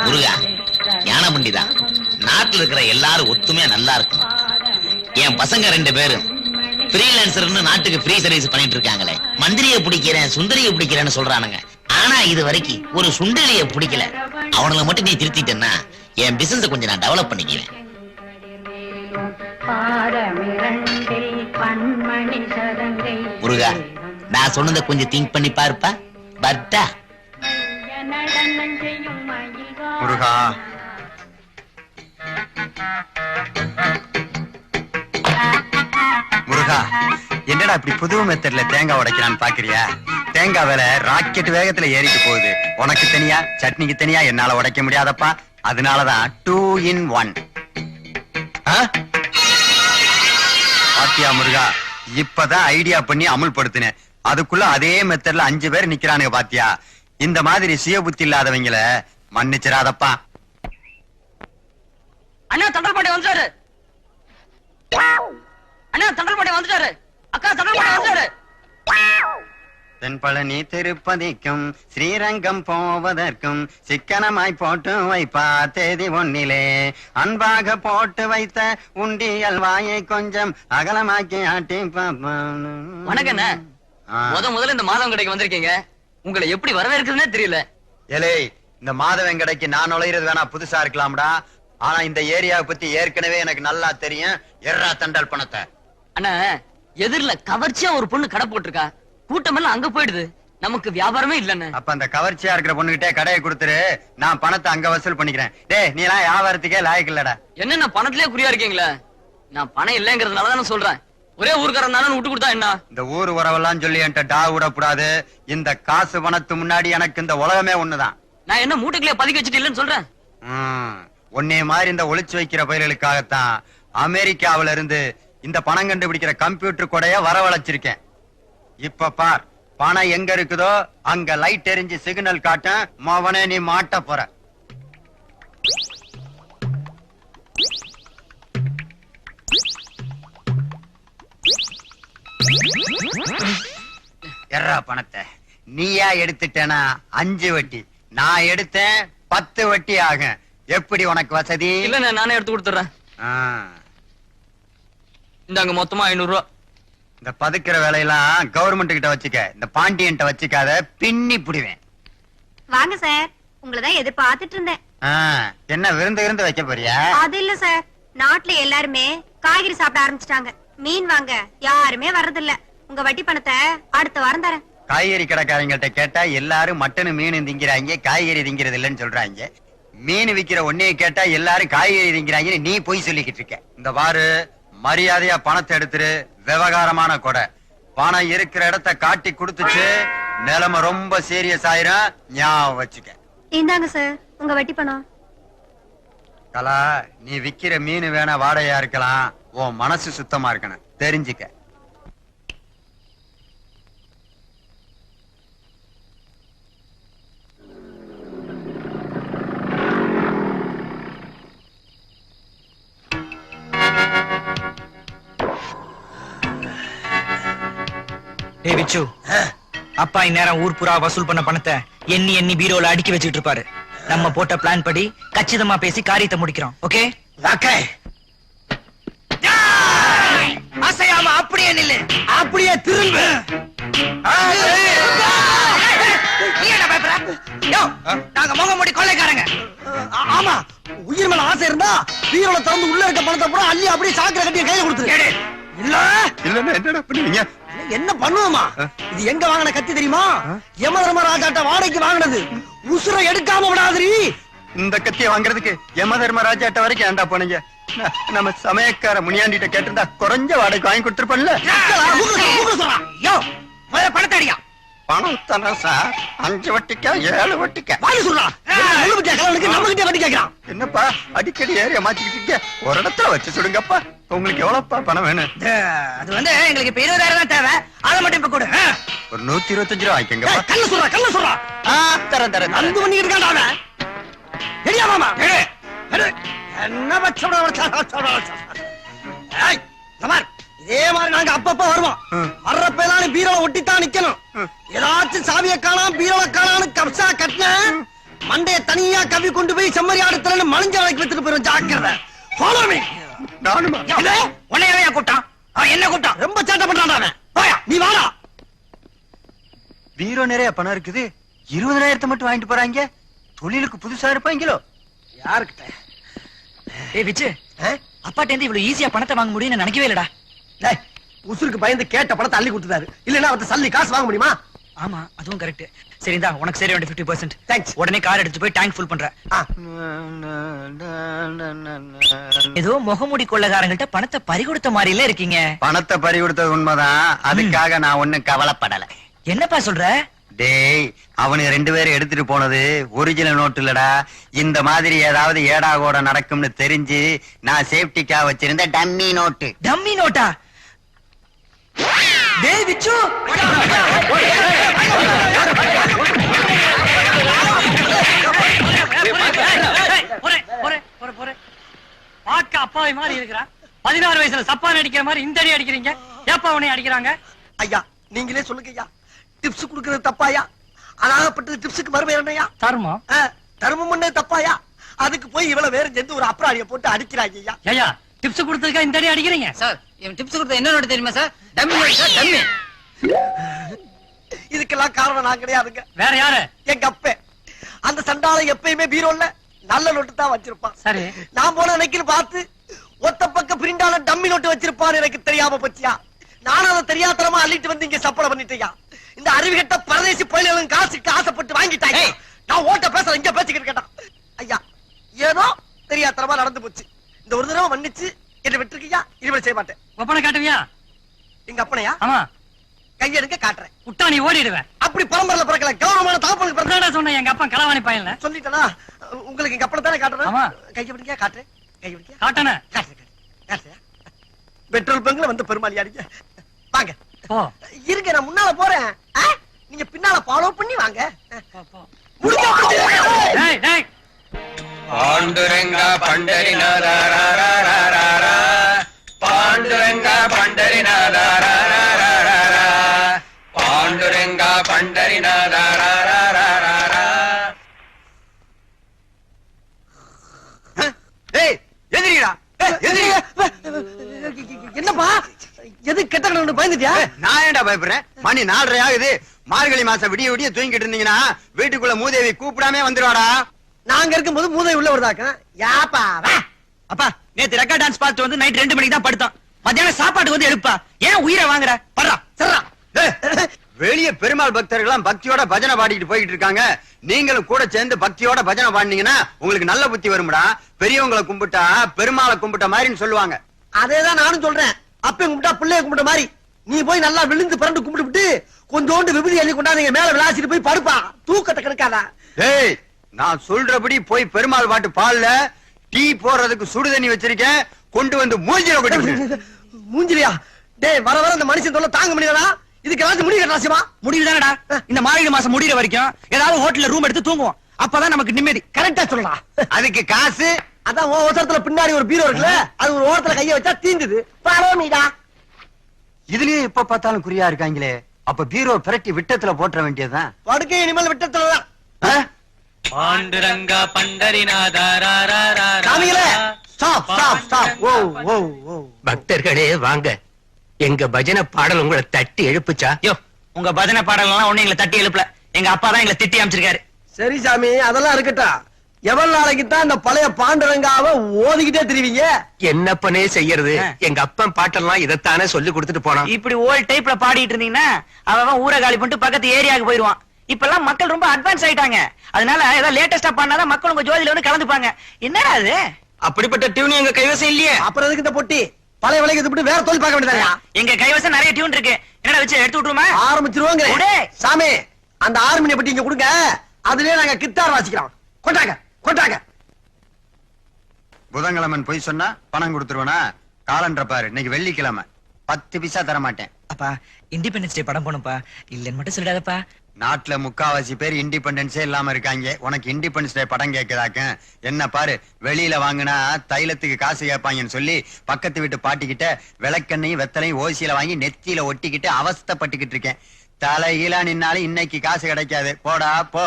முருகா, ஞான பண்டிதா, நாட்டுல இருக்கிற எல்லாரும் ஒத்துமையா நல்லா இருக்கும். என் பசங்க 2 பேரும் ஃப்ரீலான்சர்னு நாட்டுக்கு ஃப்ரீ சர்வீஸ் பண்ணிட்டு இருக்காங்களே. மந்திரியை பிடிக்கிறேன் சுந்தரியை பிடிக்கிறேன்னு சொல்றானுங்க. ஆனா இது வரைக்கும் ஒரு சுண்டலிய பிடிக்கல. அவனுங்களை மட்டும் நீ திருத்திட்டேன்னா என் பிசினஸ் கொஞ்சம் நான் டெவலப் பண்ணிக்குவேன். முருகா, நான் சொன்னதை கொஞ்சம் திங்க் பண்ணி பாருப்பா. பட்டா முருகா, முருகா, என்னடா இப்படி புது மெத்தட்ல தேங்காய் உடைக்கிறான்னு பாக்குறியா? தேங்காய் வேலை ராக்கெட் வேகத்துல ஏறிட்டு போகுது. உனக்கு தனியா சட்னிக்கு தனியா என்னால உடைக்க முடியாதப்பா. அதனாலதான் 2 in 1. பாத்தியா முருகா, இப்பதான் ஐடியா பண்ணி அமுல்படுத்தினேன். அதுக்குள்ள அதே மெத்தட்ல 5 பேர் நிக்கிறானுங்க பாத்தியா? இந்த மாதிரி சுய புத்தி இல்லாதவங்கள மன்னிச்சிடாதப்பா. அண்ணா தண்டல்பாடி வந்துட்டாரு. அண்ணா தண்டல்பாடி வந்துட்டாரு. அக்கா தண்டல்பாடி வந்துட்டாரு. தென்பழனி திருப்பதிக்கும் ஸ்ரீரங்கம் போவதற்கும் சிக்கனமாய் போட்டு வைப்பா தேதி 1 அன்பாக போட்டு வைத்த உண்டியல் வாயை கொஞ்சம் அகலமாக்கி ஆட்டி பாப்பான். வணக்கம். முதல்ல இந்த மாதம் கடைக்கு வந்திருக்கீங்க. உங்களை எப்படி வரவேற்கிறதுனே தெரியல. ஏலே, இந்த மாதவன் கடைக்கு நான் நுழையிறது வேணா புதுசா இருக்கலாம்டா. ஆனா இந்த ஏரியாவை பத்தி ஏற்கனவே எனக்கு நல்லா தெரியும். எர்ரா தண்டல் பணத்தை. அண்ணா, எதிரில கவர்ச்சியா ஒரு பொண்ணு கடை போட்டிருக்கா. கூட்டம் எல்லாம் அங்க போயிடுது. நமக்கு வியாபாரமே இல்லன்னு. அப்ப அந்த கவர்ச்சியா இருக்கிற பொண்ணுகிட்டே கடையை கொடுத்துரு. நான் பணத்தை அங்க வசூல் பண்ணிக்கிறேன். டேய், நீ எல்லாம் வியாபாரத்துக்கே லாயக்கு இல்லடா. என்ன பணத்திலே குறியா இருக்கீங்களா? நான் பணம் இல்லைங்கிறதுனாலதான் சொல்றேன். ஒரே ஊருக்காரன் தானே விட்டு கொடுத்தா என்ன? இந்த ஊர் உறவெல்லாம் சொல்லி என்கிட்ட டா விடக்கூடாது. இந்த காசு பணத்து முன்னாடி எனக்கு இந்த உலகமே ஒண்ணுதான். நான் என்ன மூட்டைக்குள்ளே பதுக்கி வச்சுட்டு இல்லைன்னு சொல்றேன். உன்னை மாதிரி இந்த ஒளிச்சு வைக்கிற பயிர்களுக்காகத்தான் அமெரிக்காவில இருந்து இந்த பணம் கண்டுபிடிக்கிற கம்ப்யூட்டர் கொடைய வரவழைச்சிருக்கேன். இப்ப பார், பணம் எங்க இருக்குதோ அங்க லைட் எரிஞ்சு சிக்னல் காட்டும். மவனே, நீ மாட்ட போற. எர்ரா பணத்தை நீயா எடுத்துட்டேனா 5 வட்டி, நான் எடுத்தேன் 10 வட்டி ஆகும். எப்படி உனக்கு வசதி? இல்ல, நானே எடுத்து கொடுத்துறேன். இந்தாங்க மொத்தமா 500 ரூபா. இந்த பதுக்கிற வேலையெல்லாம் கவர்மெண்ட் கிட்ட வச்சுக்க. இந்த பாண்டியன்ட்ட வச்சுக்காத, பின்னி புடிவேன். வாங்க சார், உங்களதான் எதிர்பார்த்துட்டு இருந்தேன். என்ன விருந்து வைக்க போறியா? அது இல்ல சார், நாட்டுல எல்லாருமே காய்கறி சாப்பிட ஆரம்பிச்சிட்டாங்க. மீன் வாங்க யாருமே வர்றதில்ல. உங்க வட்டி பணத்தை அடுத்த வாரம் தரேன். காய்கறி கடைக்காரங்கள்ட்ட கேட்டா எல்லாரும் மட்டன் மீன் திங்கிறாங்க, காய்கறி திங்கிறது இல்லைன்னு சொல்றாங்க. மீன் விக்கிற ஒன்னைய கேட்டா எல்லாரும் காய்கறி திங்கிறாங்க. நீ போய் சொல்லிக்கிட்டு இருக்க. இந்த வாரு மரியாதையா பணத்தை எடுத்துரு. விவகாரமான கொடை. பணம் இருக்கிற இடத்த காட்டி கொடுத்துச்சு, நிலைமை ரொம்ப சீரியஸ் ஆயிரும். ஞாபகம் வச்சுக்க. இந்தாங்க சார் உங்க வட்டி பணம். கலா, நீ விக்கிற மீன் வேணா வாடகையா இருக்கலாம், உன் மனசு சுத்தமா இருக்கணும், தெரிஞ்சுக்க. ஏய் விச்சு, அப்பா இந்நேரம் ஊர் புறா வசூல் பண்ண பணத்தை எண்ணி பீரோல அடுக்கி வச்சுட்டு இருப்பாரு. நம்ம போட்ட பிளான் படி கச்சிதமா பேசி காரியத்தை முடிக்கிறோம். ஓகே? அசையாம அப்படியே நில்லு. அப்படியே திரும்ப. நீ என்ன பயப்படுற? நாங்க முக மூடி கொள்ளைக்காரங்க. ஆமா, உயிர் மேல ஆசை இருந்தா பீரோல திறந்து உள்ள இருக்க பணத்தை பூரா அள்ளி அப்படியே சாக்கரை கட்டி கையில கொடுத்துரு. இல்ல என்னடா பண்ணுவீங்க? என்ன பண்ணுவோமா? இது எங்க வாங்கின கத்தி தெரியுமா? யமதர்ம ராஜாட்ட வாடகைக்கு வாங்கினது. உசுரை எடுக்காம விடாதீ. இந்த கத்தியை வாங்குறதுக்கு யமதர்ம ராஜாட்ட வரைக்கும் ஏண்டா போனீங்க? நம்ம சமயக்கார முனியாண்டிட்ட கேட்டிருந்தா குறைஞ்ச வாடகைக்கு வாங்கி கொடுத்துருப்பேன்ல. பணத்தை அடியா. பணம் தானே சார், 5 வட்டிக்கா 7 வட்டிக்கா? என்னப்பா அடிக்கடி ஏரியா மாத்திக்கிட்டீங்க? ஒரு இடத்துல வச்சு சொல்லுங்கப்பா. உங்களுக்கு எவ்வளவுப்பா பணம் வேணும்? அது வந்து எங்களுக்கு இப்ப 20,000 தான் தேவை. அதை மட்டும் இப்ப கொடு. ஒரு 125 ரூபா ஆயிக்கங்கப்பா. கல்ல சொல்றா. தரேன். அன்பு பண்ணிக்கிட்டு இருக்காண்டா அவன். எடியா மாமா. என்ன வச்சோட இதே மாதிரி நாங்க அப்பப்ப வருவோம். வர்றப்ப எல்லாம் பீரோல ஒட்டித்தான் நிக்கணும். ஏதாச்சும் சாவியை காணாம பீரோல காணான்னு கப்சா கட்டின மண்டைய தனியா கவி கொண்டு போய் செம்மறி ஆடத்துல மலிஞ்ச வரைக்கும் வித்துட்டு போயிரும். ஜாக்கிரதை. Follow me. உன்னையவே கூப்பிட்டான். அவன் என்ன கூப்பிட்டான்? ரொம்ப சேட்டை பண்றான் அவன். போயா நீ வாடா. பீரோ நிறைய பணம் இருக்குது. 20,000 மட்டும் வாங்கிட்டு போறாங்க. தொழிலுக்கு புதுசா இருப்பாங்களோ. யாருக்கிட்ட? ஏய் விச்சு, அப்பாட்ட இருந்து இவ்வளவு ஈஸியா பணத்தை வாங்க முடியும்னு நினைக்கவே இல்லடா. டேய், உசுருக்கு பயந்து கேட்ட பணத்தை அள்ளி கொடுத்துட்டாரு. இல்லன்னா அவர்ட்ட சல்லி காசு வாங்க முடியுமா? ஆமா, அதுவும் கரெக்ட். சரிதா, உனக்கு சரி 50%. தேங்க்ஸ். உடனே கார் எடுத்து போய் டேங்க் ஃபுல் பண்ற. ஆ. ஏதோ முகமூடி கொள்ளக்காரங்கள்ட்ட பணத்தை பறி கொடுத்த மாதிரில இருக்கீங்க. பணத்தை பறி கொடுத்தது உண்மைதான். அதுக்காக நான் ஒண்ணும் கவலைப்படல. என்னப்பா சொல்ற? டேய், அவனுக்கு 2 பேரும் எடுத்துட்டு போனது ஒரிஜினல் நோட்டு இல்லடா. இந்த மாதிரி ஏதாவது ஏடா கோட நடக்கும்னு தெரிஞ்சு நான் சேஃப்டிக்கா வச்சிருந்த டம்மி நோட்டு. Dummy NOTA? டேய் விச்சு, பாக்க அப்பாவை மாதிரி இருக்கிறான். 16 வயசுல சப்பான் அடிக்கிற மாதிரி இந்த அடி அடிக்கிறீங்க. ஏப்பா உன்னை அடிக்கிறாங்க? ஐயா நீங்களே சொல்லுங்க ஐயா. டிப்ஸ் குடுக்கறது தப்பாயா? அனாகப்பட்டது டிப்ஸுக்கு மறுபடியும் என்னையா? தர்மம். தர்மம் பண்ணே தப்பாயா? அதுக்கு போய் இவ்வளவு வேற சேர்ந்து ஒரு அப்ராடிய போட்டு அடிக்கிறாங்க ஐயா. ஐயா டிப்ஸ் கொடுத்ததுக்கா இந்த அடி அடிக்கிறீங்க? சார் இவன் டிப்ஸ் கொடுத்த என்ன நோட்டு தெரியுமா sir? Dummy note sir, dummy. இதுக்கெல்லாம் காரணம் நான் கிடையாதுங்க. வேற யாரு? எங்க அப்பே. அந்த சண்டாளை எப்பயுமே பீரோல்ல நல்ல நோட்டு தான் வச்சிருப்பான். சரி. நான் போன அன்னைக்கு பார்த்து ஒத்த பக்க பிரிண்டால டம்மி நோட்டு வச்சிருப்பான்னு எனக்கு தெரியாம போச்சியா. நானும் அதை தெரியாதரமா அள்ளிட்டு வந்து இங்க சப்பளை பண்ணிட்டேயா. இந்த அறிவுகட்ட பரதேசி பயிலும் காசுக்கு ஆசைப்பட்டு வாங்கிட்டாங்க. நான் ஓட்ட பேசுறேன், இங்க பேசிக்கிட்டு கேட்டான். ஐயா ஏதோ தெரியாதரமா நடந்து போச்சு. இந்த ஒரு தடவை மன்னிச்சு என்ன விட்டுருக்கியா. இனிமேல் செய்ய மாட்டேன். ஒப்பனை காட்டுவியா? எங்க அப்பனையா? ஆமா. கையெடுக்க காட்டுறேன். விட்டா நீ ஓடிடுவேன். அப்படி பரம்பரையில பிறக்கல, கௌரவமான தாப்பனுக்கு பிறந்த என்னடா சொன்ன? எங்க அப்பா களவாணி பையன்ல சொல்லிட்டனா. உங்களுக்கு எங்க அப்பனை தானே காட்டுறேன். ஆமா. கைய பிடிக்க காட்டுறேன். கைய பிடிக்க காட்டன. காட்டுறேன். பெட்ரோல் பங்க்ல வந்து பெருமாளி அடிங்க. வாங்க. போ. இருங்க, நான் முன்னால போறேன். நீங்க பின்னால ஃபாலோ பண்ணி வாங்க. போ, போ. முடிஞ்சா டேய் டேய். ಪಾಂಡುರಂಗ ಪಂಡರಿನಾದ ಪಾಂಡುರಂಗ ಪಂಡರಿನಾದ ಪಾಂಡುರಂಗ ಪಂಡರಿನಾದ எதிரிடா. என்னப்பா எது கெட்ட கணக்கு பயந்துட்டியா? நான் ஏன்டா பயப்படுறேன்? மணி 4:30 ஆகுது. மார்கழி மாசம் விடிய விடிய தூங்கிட்டு இருந்தீங்கன்னா வீட்டுக்குள்ள மூதேவி கூப்பிடாமே வந்துருவாடா. நாங்க இருக்கும்போது மூதை உள்ள வருதாக்கா. யாப்பா வா. அப்பா, நேத்து ரெக்கார்ட் டான்ஸ் பார்த்து வந்து நைட் 2 மணிக்கு தான் படுத்தோம். மத்தியானம் சாப்பாட்டுக்கு வந்து எழுப்பா. ஏன் உயிரை வாங்குற? படுறா. சரிடா. வெளிய பெருமாள் பக்தர்கள் பக்தியோட பஜனை பாடிட்டு போயிட்டு இருக்காங்க. நீங்களும் கூட சேர்ந்து பக்தியோட பஜனை பாடினீங்கன்னா உங்களுக்கு நல்ல புத்தி வரும்டா. பெரியவங்களை கும்பிட்டா பெருமாளை கும்பிட்ட மாதிரின்னு சொல்லுவாங்க. அதேதான் நானும் சொல்றேன். அப்ப கும்பிட்டா பிள்ளைய கும்பிட்ட மாதிரி. நீ போய் நல்லா விழுந்து பிறண்டு கும்பிட்டு கொஞ்சோண்டு விபூதி அள்ளி கொண்டாந்து மேல விளாசிட்டு போய் படுப்பா. தூக்கத்தை கிடைக்காதா? ஏய், நான் சொல்றபடி போய் பெருமாள் பாட்டு பால்ல டீ போடுறதுக்கு சுடு தண்ணி வச்சிருக்கேன். கொண்டு வந்து மூஞ்சில கொட்டி. மூஞ்சிலியா? டேய், வர வர இந்த மனுஷன் தொல்லை தாங்க முடியலடா. இதுக்கு ஏதாச்சும் முடிவு கட்டாசியமா? முடிவுதானடா. இந்த மார்கழி மாசம் முடிகிற வரைக்கும் ஏதாவது ஹோட்டல்ல ரூம் எடுத்து தூங்குவோம். அப்பதான் நமக்கு நிம்மதி. கரெக்டா சொல்லடா. அதுக்கு காசு அதான் உன் அவசரத்துல பின்னாடி ஒரு பீரோ இருக்குல்ல, அது ஒரு ஓரத்துல கைய வச்சா தீந்துது. பரவாயில்லடா. இதுலயே எப்ப பார்த்தாலும் குறியா இருக்காங்களே. அப்ப பீரோ பிரட்டி விட்டத்துல போட்டுற வேண்டியதுதான். படுக்கை இனிமேல் விட்டத்துலதான். ಪಾಂಡುರಂಗ ಪಂಡರಿನಾದ சாமிகளே, ஸ்டாப் ஸ்டாப் ஸ்டாப். ஓ ஓ ஓ. பக்தர்களே வாங்க, எங்க பஜனை பாடல் உங்களை தட்டி எழுப்புச்சா? யோ, உங்க பஜனை பாடலாம் ஒண்ணு எங்களை தட்டி எழுப்பல. எங்க அப்பா தான் எங்களை திட்டி அமைச்சிருக்காரு. சரி சாமி, அதெல்லாம் இருக்கட்டும். எவ்வளவு நாளைக்கு தான் இந்த பழைய பாண்டுரங்காவை ஓதிக்கிட்டே திரிவீங்க? என்னப்பனே செய்யறது? எங்க அப்பன் பாட்டெல்லாம் இதைத்தானே சொல்லி கொடுத்துட்டு போனான். இப்படி ஓல்ட் டைப்ல பாடிட்டு இருந்தீங்கன்னா அவன் ஊரை காலி பண்ணிட்டு பக்கத்து ஏரியாவுக்கு போயிருவான். இப்பெல்லாம் மக்கள் ரொம்ப அட்வான்ஸ் ஆயிட்டாங்க. அதனால ஏதாவது லேட்டஸ்டா பண்ணாதான் மக்கள் உங்க ஜோதியில வந்து கலந்துப்பாங்க. என்னடா அது? அப்படிப்பட்ட டியூன் எங்க கைவசம் இல்லையே. அப்புறம் எதுக்கு இந்த பொட்டி? பழைய விலைக்கு விட்டு வேற தொழில் பார்க்க வேண்டியதா? எங்க கைவசம் நிறைய டியூன் இருக்கு. என்னடா வச்சு எடுத்து விட்டுருமா? ஆரம்பிச்சிருவாங்க. உடே. சாமி, அந்த ஆர்மினை பட்டி இங்க கொடுங்க. அதுலயே நாங்க கித்தார் வாசிக்கிறோம். கொண்டாங்க கொண்டாங்க. புதன்கிழமன் போய் சொன்னா பணம் கொடுத்துருவனா? காலண்டர் பாரு, இன்னைக்கு வெள்ளிக்கிழமை. 10 பைசா தர மாட்டேன். அப்பா, இண்டிபெண்டன்ஸ் டே படம் போணும்ப்பா. இல்லன்னு மட்டும் சொல்லிடாதப்பா. நாட்டுல முக்காவாசி பேர் இண்டிபெண்டன்ஸே இல்லாம இருக்காங்க. உனக்கு இண்டிபெண்டன்ஸ் டே படம் கேக்குதாக்க என்ன பாரு, வெளியில வாங்கினா தைலத்துக்கு காசு கேட்பாங்கன்னு சொல்லி பக்கத்து வீட்டு பாட்டிக்கிட்ட விளக்கெண்ணையும் வெத்தலையும் ஓசியில வாங்கி நெத்தியில ஒட்டிக்கிட்டு அவஸ்தைப்பட்டுக்கிட்டு இருக்கேன். தலைகீழா நின்னாலும் இன்னைக்கு காசு கிடைக்காது. போடா போ.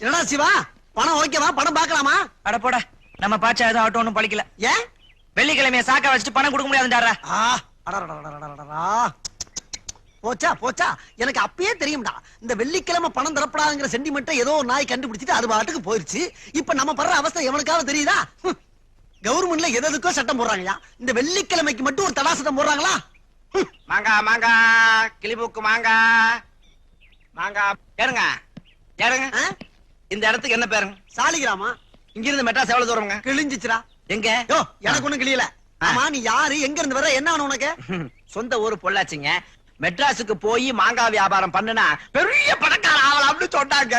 என்னடா சிவா, பணம் ஓகேவா? பணம் பாக்கலாமா? அட போடா, நம்ம பாச்சா எதுவும் ஆட்டோ ஒண்ணும் பழிக்கல. ஏன்? வெள்ளிக்கிழமைய சாக்கா வச்சுட்டு பணம் கொடுக்க முடியாதுடாரா. போச்சா போச்சா, எனக்கு அப்பயே தெரியும்டா இந்த வெள்ளிக்கிழமை பணம் தரப்படாதுங்கிற சென்டிமெண்ட்டை ஏதோ ஒரு நாய் கண்டுபிடிச்சிட்டு அது பாட்டுக்கு போயிருச்சு. இப்ப நம்ம படுற அவஸ்தை எவனுக்காவது தெரியுதா? கவர்மெண்ட்ல எதுக்கோ சட்டம் போடுறாங்கயா, இந்த வெள்ளிக்கிழமைக்கு மட்டும் ஒரு தடா சட்டம் போடுறாங்களா? மாங்கா மாங்கா கிளிபூக்கு மாங்கா மாங்கா ஏறுங்க ஏறுங்க. இந்த இடத்துக்கு என்ன பேருங்க? சாலிகிராமா. இங்க இருந்து மெட்ராஸ் எவ்வளவு தூரங்க? கிழிஞ்சிச்சுடா. எங்க? யோ, எனக்கு ஒண்ணும் கிளியல. ஆமா, நீ யாரு, எங்க இருந்து வர, என்ன வேணும் உனக்கு? சொந்த ஊரு பொள்ளாச்சிங்க. மெட்ராஸுக்கு போய் மாங்காய் வியாபாரம் பண்ணுனா பெரிய பணக்கார ஆகலாம்னு சொன்னாங்க.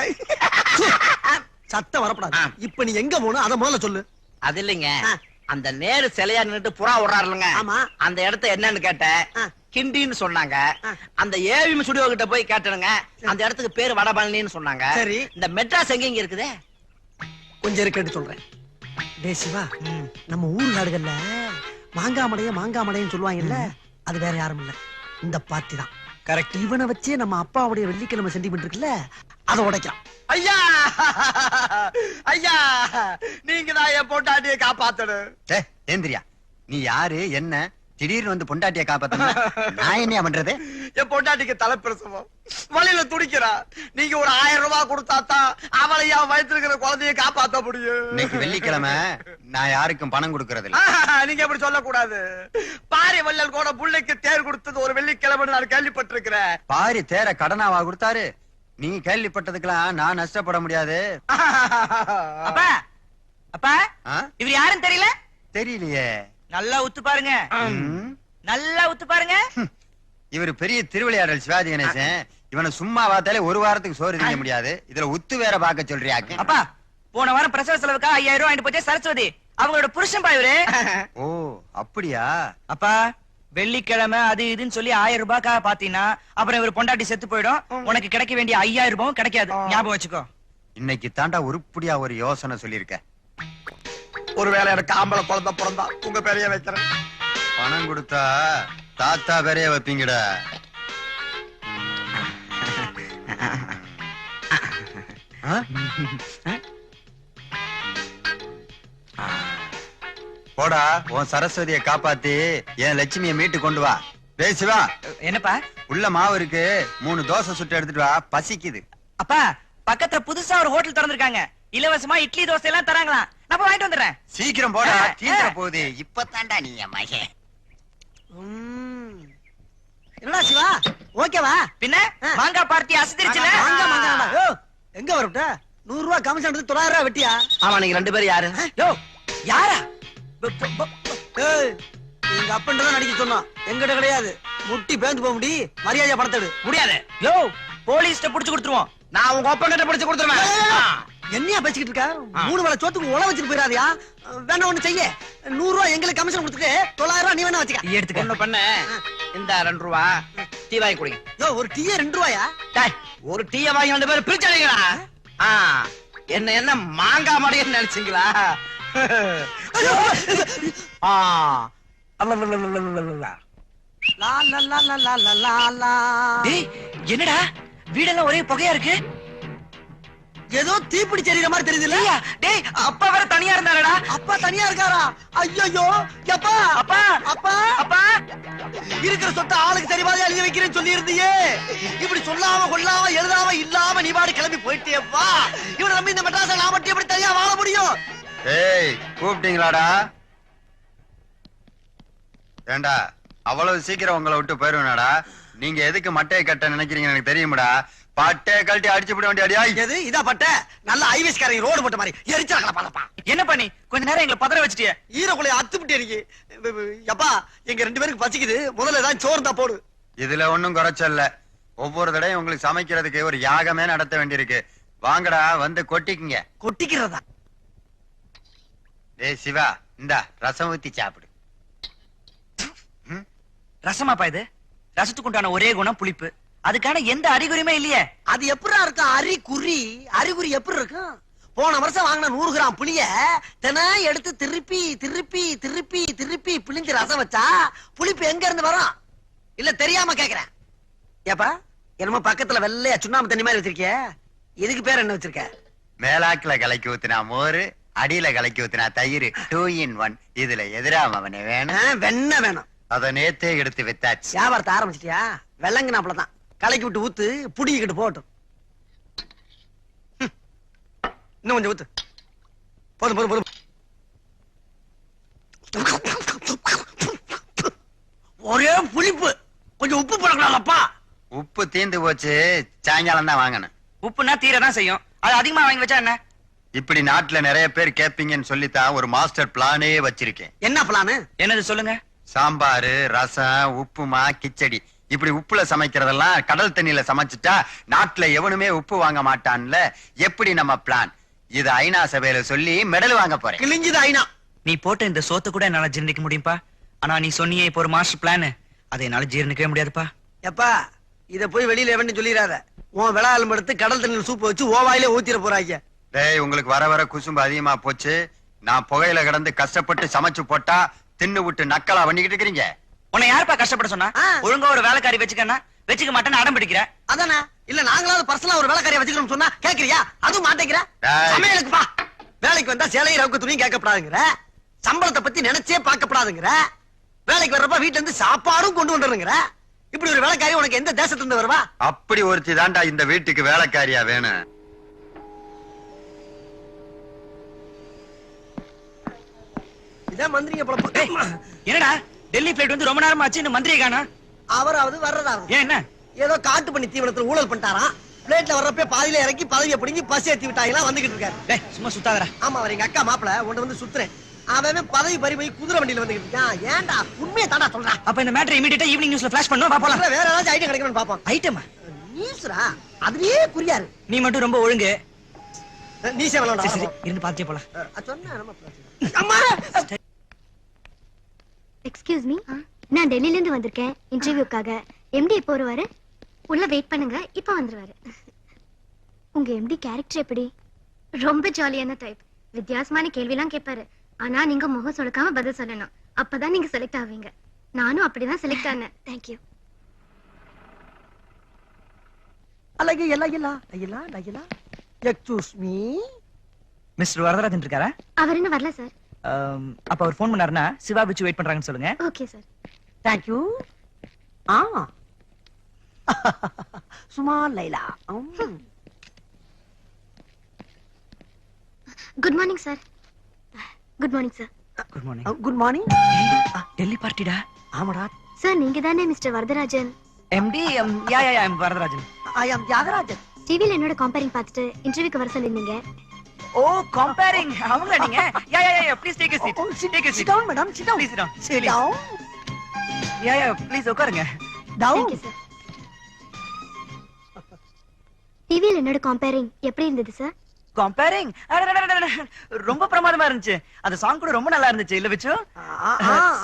சத்தம் வரப்படாது. இப்ப நீ எங்க போகணும் அத முதல்ல சொல்லு. அது இல்லைங்க, அந்த நேரு சிலையா நின்னுட்டு புறா விடுறாருலங்க, ஆமா. அந்த இடத்த என்னன்னு கேட்டேன். கிண்டின்னு சொன்னாங்க. அந்த ஏவிஎம் ஸ்டுடியோ கிட்ட போய் கேட்டனுங்க, அந்த இடத்துக்கு பேரு வடபழனின்னு சொன்னாங்க. சரி. இந்த மெட்ராஸ் எங்க இருக்குது? கொஞ்சம் இருக்கட்டு சொல்றேன். டேய் சிவா, நம்ம ஊர் நாடுகள்ல மாங்காமடையன்னு சொல்லுவாங்கல்ல, அது வேற யாரும் இல்ல, இந்த பாட்டி தான். கரெக்ட். இவனை வச்சே நம்ம அப்பாவுடைய வெள்ளிக்கிழமை சென்டிமெண்ட் இருக்குல்ல, அதை உடைக்கலாம். ஐயா ஐயா, நீங்க தான் என் பொண்டாட்டியை காப்பாத்தணும். ஏந்திரியா, நீ யாரு, என்ன திடீர்னு வந்து பொண்டாட்டிய காப்பாத்த? நான் என்ன பண்றது? என் பொண்டாட்டிக்கு தலைப்பிரசவம், வழியில துடிக்கிறா. நீங்க ஒரு 1000 ரூபாய் கொடுத்தாதான் அவளை என் வயித்துல இருக்கிற குழந்தைய காப்பாத்த முடியும். இன்னைக்கு வெள்ளிக்கிழமை, நான் யாருக்கும் பணம் கொடுக்கறது இல்ல. நீங்க அப்படி சொல்லக்கூடாது. பாரி வள்ளல் கூட புள்ளைக்கு தேர் கொடுத்தது ஒரு வெள்ளிக்கிழமை நான் கேள்விப்பட்டிருக்கிறேன். பாரி தேர கடனாவா கொடுத்தாரு? நீ கேள்விப்பட்டதுக்கெல்லாம் நான் நஷ்டப்பட முடியாது. அப்பா அப்பா, ஆ? இவர் யாருன்னு தெரியல? தெரியலையே. நல்லா உத்து பாருங்க, நல்லா உத்து பாருங்க. இவர் பெரிய திருவிளையாடல் சிவாஜி கணேசன். இவனை சும்மா பார்த்தாலே ஒரு வாரத்துக்கு சோறு திங்க முடியாது. இதுல உத்து வேற பாக்க சொல்றியாக்கு. அப்பா, போன வாரம் பிரசவ செலவுக்கா 5000 ரூபாய் வாங்கிட்டு போச்சே சரஸ்வதி, அவங்களோட புருஷன் பா இவரு. ஓ அப்படியா? அப்பா, வெள்ளிக்கிழமை அது இதுன்னு சொல்லி 1000 ரூபாய்க்காக பாத்தீங்கன்னா அப்புறம் இவர் பொண்டாட்டி செத்து போயிடும். உனக்கு கிடைக்க வேண்டிய 5000 ரூபாயும் கிடைக்காது, ஞாபகம் வச்சுக்கோ. இன்னைக்கு தாண்டா உருப்படியா ஒரு யோசனை சொல்லிருக்க. ஒருவேளை எனக்கு ஆம்பளை குழந்தை பிறந்தா உங்க பேரைய வைக்கிறேன். பணம் கொடுத்தா தாத்தா பேரைய வைப்பீங்கடா. போடா, உன் சரஸ்வதியை காப்பாத்தி என் லட்சுமியை மீட்டு கொண்டு வா. டேய் சிவா, என்னப்பா? உள்ள மாவு இருக்கு, 3 தோசை சுட்டு எடுத்துட்டு வா, பசிக்குது. அப்பா, பக்கத்துல புதுசா ஒரு ஹோட்டல் திறந்திருக்காங்க, இலவசமா இட்லி தோசை எல்லாம் தராங்களாம். நான் போய் வாங்கிட்டு வந்துடுறேன். சீக்கிரம் போடா, தீந்துற போகுது. இப்பதான்டா நீ என் மகன். என்னடா சிவா, ஓகேவா? பின்ன மாங்காய் பார்ட்டி அசதிருச்சுல. எங்க வரட்ட 100 ரூபாய் கமிஷன் எடுத்து 900 ரூபாய் வெட்டியா? ஆமா, நீங்க 2 பேரும் யாரு? யோ, யாரா? ஏய், எங்க அப்பன்தான் நடிக்க சொன்னான், எங்கிட்ட கிடையாது. முட்டி பேந்து போக முடி, மரியாதையா பணத்தை எடு. முடியாது. யோ, போலீஸ்ட புடிச்சு கொடுத்துருவோம். நான் உங்க ஒப்பன் கிட்ட பிடிச்சு கொடுத்துருவேன். என்னையா பேசிக்கிட்டு இருக்க? 3 வேளை சோத்துக்கு உழ வச்சுட்டு போயிடாதியா? வேணா ஒண்ணு செய்ய, 100 ரூபாய் எங்களுக்கு கமிஷன் கொடுத்துட்டு 900 ரூபாய் நீ வேணா வச்சுக்க. எடுத்துக்க. ஒண்ணு பண்ண, இந்த 2 ரூபாய் டீ வாங்கி குடிங்க. யோ, ஒரு டீயே 2 ரூபாயா? டேய், ஒரு டீய வாங்கி 2 பேரும் பிரிச்சு அடிங்களா? என்ன மாங்காய் மடையன்னு நினைச்சீங்களா? லா லா லா லா லா லா லா லா. டேய், என்னடா வீடெல்லாம் ஒரே புகையா இருக்கு? ஏதோ தீப்பிடிச்சு எறிகிற மாதிரி தெரியுது இல்ல? டேய், அப்பா வேற தனியா இருந்தாரடா. அப்பா தனியா இருக்காரா? ஐயோ, எப்பா அப்பா, அப்பா அப்பா, இருக்கிற சொத்தை ஆளுக்கு சரி மாதிரி எழுதி வைக்கிறேன்னு சொல்லி இருந்தியே. இப்படி சொல்லாம கொள்ளாம எழுதாம இல்லாம நீ பாடு கிளம்பி போயிட்டேப்பா. இவனை நம்பி இந்த மெட்ராஸை நான் மட்டும் எப்படி தனியா வாழ முடியும்? ஏய், கூப்பிட்டீங்களாடா? ஏண்டா, அவ்வளவு சீக்கிரம் உங்களை விட்டு போயிருவேனாடா? நீங்க எதுக்கு மட்டையை கட்ட நினைக்கிறீங்க எனக்கு தெரியுமாடா. பட்டைய கழட்டி அடிச்சு விட வேண்டிய அடியா. எது இதா பட்ட? நல்ல ஐவிஎஸ்காரங்க ரோடு போட்ட மாதிரி எரிச்சாக்கல பாலப்பா. என்ன பண்ணி கொஞ்ச நேரம் எங்களை பதற வச்சிட்டியே? ஈரக்குலைய அத்துப்பிட்டு இருக்கு. எப்பா, எங்க 2 பேருக்கு பசிக்குது, முதல்ல ஏதாவது சோறு தான் போடு. இதுல ஒண்ணும் குறைச்சல்ல. ஒவ்வொரு தடையும் உங்களுக்கு சமைக்கிறதுக்கு ஒரு யாகமே நடத்த வேண்டியிருக்கு. வாங்கடா, வந்து கொட்டிக்குங்க. கொட்டிக்கிறதா? டேய் சிவா, இந்தா ரசம் ஊத்தி சாப்பிடு. ரசமாப்பா இது? ரசத்துக்கு உண்டான ஒரே குணம் புளிப்பு. அதுக்கான எந்த அறிகுறியுமே இல்லையே. அது எப்படா இருக்கும்? அறிகுறி எப்படி இருக்கும்? போன வருஷம் வாங்கின 100 கிராம் புளிய தினம் எடுத்து திருப்பி திருப்பி திருப்பி திருப்பி பிழிஞ்சு ரசம் வச்சா புளிப்பு எங்க இருந்து வரும்? இல்ல தெரியாம கேக்குறேன். ஏப்பா என்னமோ பக்கத்துல வெள்ளையா சுண்ணாம்பு தண்ணி மாதிரி வச்சிருக்கிய, இதுக்கு பேர் என்ன வச்சிருக்க? மேலாக்குல கலக்கி ஊத்தினா மோரு, அடியில கலக்கி ஊத்தினா தயிர், 2 in 1. இதுல எதிராம அவனே வேணும். வெண்ணெய் வேணும். அத நேத்தே எடுத்து வித்தாச்சு. வியாபாரத்தை ஆரம்பிச்சிட்டியா? வெள்ளங்கினாப்புலதான் கலக்கி விட்டு ஊத்து, புடிக்கிட்டு போகட்டும். இன்னும் கொஞ்சம் ஊத்து. போதும் போதும் போதும். ஒரே புளிப்பு, கொஞ்சம் உப்பு போடக்கூடாதுப்பா. உப்பு தீந்து போச்சு, சாயங்காலம் தான் வாங்கணும். உப்புனா தீரதான் செய்யும், அது அதிகமா வாங்கி வச்சா என்ன? இப்படி நாட்டுல நிறைய பேர் கேப்பீங்கன்னு சொல்லித்தான் ஒரு மாஸ்டர் பிளானே வச்சிருக்கேன். என்ன பிளானு? என்னது சொல்லுங்க. சாம்பாரு, ரசம், உப்புமா, கிச்சடி, இப்படி உப்புல சமைக்கிறதெல்லாம் கடல் தண்ணியில சமைச்சிட்டா நாட்டுல எவனுமே உப்பு வாங்க மாட்டான்ல. எப்படி நம்ம பிளான்? இது ஐநா சபையில சொல்லி மெடல் வாங்க போறேன். கிழிஞ்சது ஐநா. நீ போட்ட இந்த சோத்தை கூட என்னால ஜீரணிக்க முடியும்பா. ஆனா நீ சொன்னியே இப்போ ஒரு மாஸ்டர் பிளான், அதை என்னால ஜீரணிக்கவே முடியாதுப்பா. எப்பா இத போய் வெளியில எவன்னு சொல்லிடாத. உன் விளாலும் எடுத்து கடல் தண்ணியில் சூப்பு வச்சு ஓவாயிலே ஊத்திர போறாங்க. டேய், உங்களுக்கு வர வர குசும்பு அதிகமா போச்சு. நான் புகையில கிடந்து கஷ்டப்பட்டு சமைச்சு போட்டா தின்னு விட்டு நக்கலா பண்ணிக்கிட்டு இருக்கிறீங்க. உன்னை யாருப்பா கஷ்டப்பட சொன்னா? ஒழுங்கா ஒரு வேலைக்காரி வச்சுக்கன்னா வச்சுக்க மாட்டேன்னு அடம் பிடிக்கிற. அதானே? இல்ல நாங்களாவது பர்சனலா ஒரு வேலைக்காரியை வச்சுக்கணும்னு சொன்னா கேக்குறியா? அதுவும் மாட்டேங்கிற. டேய். சமையலுக்குப்பா வேலைக்கு வந்தா சேலையும் ரவுக்கு துணியும் கேட்கப்படாதுங்கிற, சம்பளத்தை பத்தி நினைச்சே பார்க்கப்படாதுங்கிற, வேலைக்கு வர்றப்ப வீட்டுல இருந்து சாப்பாடும் கொண்டு வந்துருங்கிற. இப்படி ஒரு வேலைக்காரி உனக்கு எந்த தேசத்துல இருந்து வருவா? அப்படி ஒருத்தி தாண்டா இந்த வீட்டுக்கு வேலைக்காரியா வேணும். இதான் மந்திரிங்க பழப்பம். என்னடா டெல்லி பிளைட் வந்து ரொம்ப நேரம் ஆச்சு, இன்னும் மந்திரியை காணோம். அவராவது வர்றதாவது ஏன் என்ன? ஏதோ காட்டு பண்ணி தீவனத்துல ஊழல் பண்ணிட்டாராம். பிளேட்ல வர்றப்ப பாதியில இறக்கி பதவியை பிடிங்கி பசி ஏத்தி விட்டாங்களா வந்துகிட்டு இருக்காரு. டேய் சும்மா சுத்தாதடா. ஆமா, அவர் எங்க அக்கா மாப்பிள ஒன்று வந்து சுத்துறேன். அவன் பதவி பறி போய் குதிரை வண்டியில வந்துகிட்டு இருக்கான். ஏன்டா உண்மையை தாண்டா சொல்றான். அப்ப இந்த மேட்டர் இமிடியேட்டா ஈவினிங் நியூஸ்ல ஃபிளாஷ் பண்ணுவோம். பாப்போம். வேற ஏதாச்சும் ஐட்டம் கிடைக்கணும்னு பாப்போம். ஐட்டமா? நியூஸ்ரா அதுலயே குறியாரு. நீ மட்டும் ரொம்ப ஒழுங்கு. நீசே சரி விளையாடா. சரி இருந்து பாத்தே போலாம். சொன்னா நம்ம அம்மா. எக்ஸ்கியூஸ் மீ, நான் டெல்லில இருந்து வந்திருக்கேன் இன்டர்வியூக்காக. எம்டி எப்போ வருவாரு? உள்ள வெயிட் பண்ணுங்க, இப்ப வந்துருவாரு. உங்க எம்டி கேரக்டர் எப்படி? ரொம்ப ஜாலியான டைப். வித்தியாசமான கேள்விலாம் கேட்பாரு. ஆனா நீங்க முகம் சொலுக்காம பதில் சொல்லணும். அப்பதான் நீங்க செலக்ட் ஆவீங்க. நானும் அப்படிதான் செலக்ட் ஆனேன். தேங்க்யூ. அலகி எல்லாம் எல்லாம் எல்லாம் எல்லாம். எக்ஸ்கியூஸ் மீ, மிஸ்டர் வரதராஜன் இருக்காரா? அவர் இன்னும் வரல சார். அப்ப அவர் ஃபோன் பண்ணாருன்னா சிவா வச்சு வெயிட் பண்றாங்கன்னு சொல்லுங்க. Okay sir. Thank you. Suma Laila. Good morning sir. Good morning sir. Good morning. Good morning. Delhi பார்ட்டிடா. ஆமாடா. சார் நீங்க தானே mister Varadarajan? MD yeah yeah yeah Varadarajan. I am Thyagarajan. டிவில என்னோட கம்பேரிங் பார்த்துட்டு இன்டர்வியூக்கு வர சொல்லிருந்தீங்க. ஓ கம்பேரிங், அவங்களா நீங்க? Yeah yeah yeah please take a seat. Take a seat. Sit down, madam. Sit down. Please sit down. Sit down. Yeah yeah please உட்காருங்க. Down. Thank you sir. டிவில என்னோட கம்பேரிங் எப்படி இருந்தது சார்? கம்பேரிங் ரொம்ப பிரமாதமா இருந்துச்சு. அந்த சாங் கூட ரொம்ப நல்லா இருந்துச்சு இல்ல விச்சு?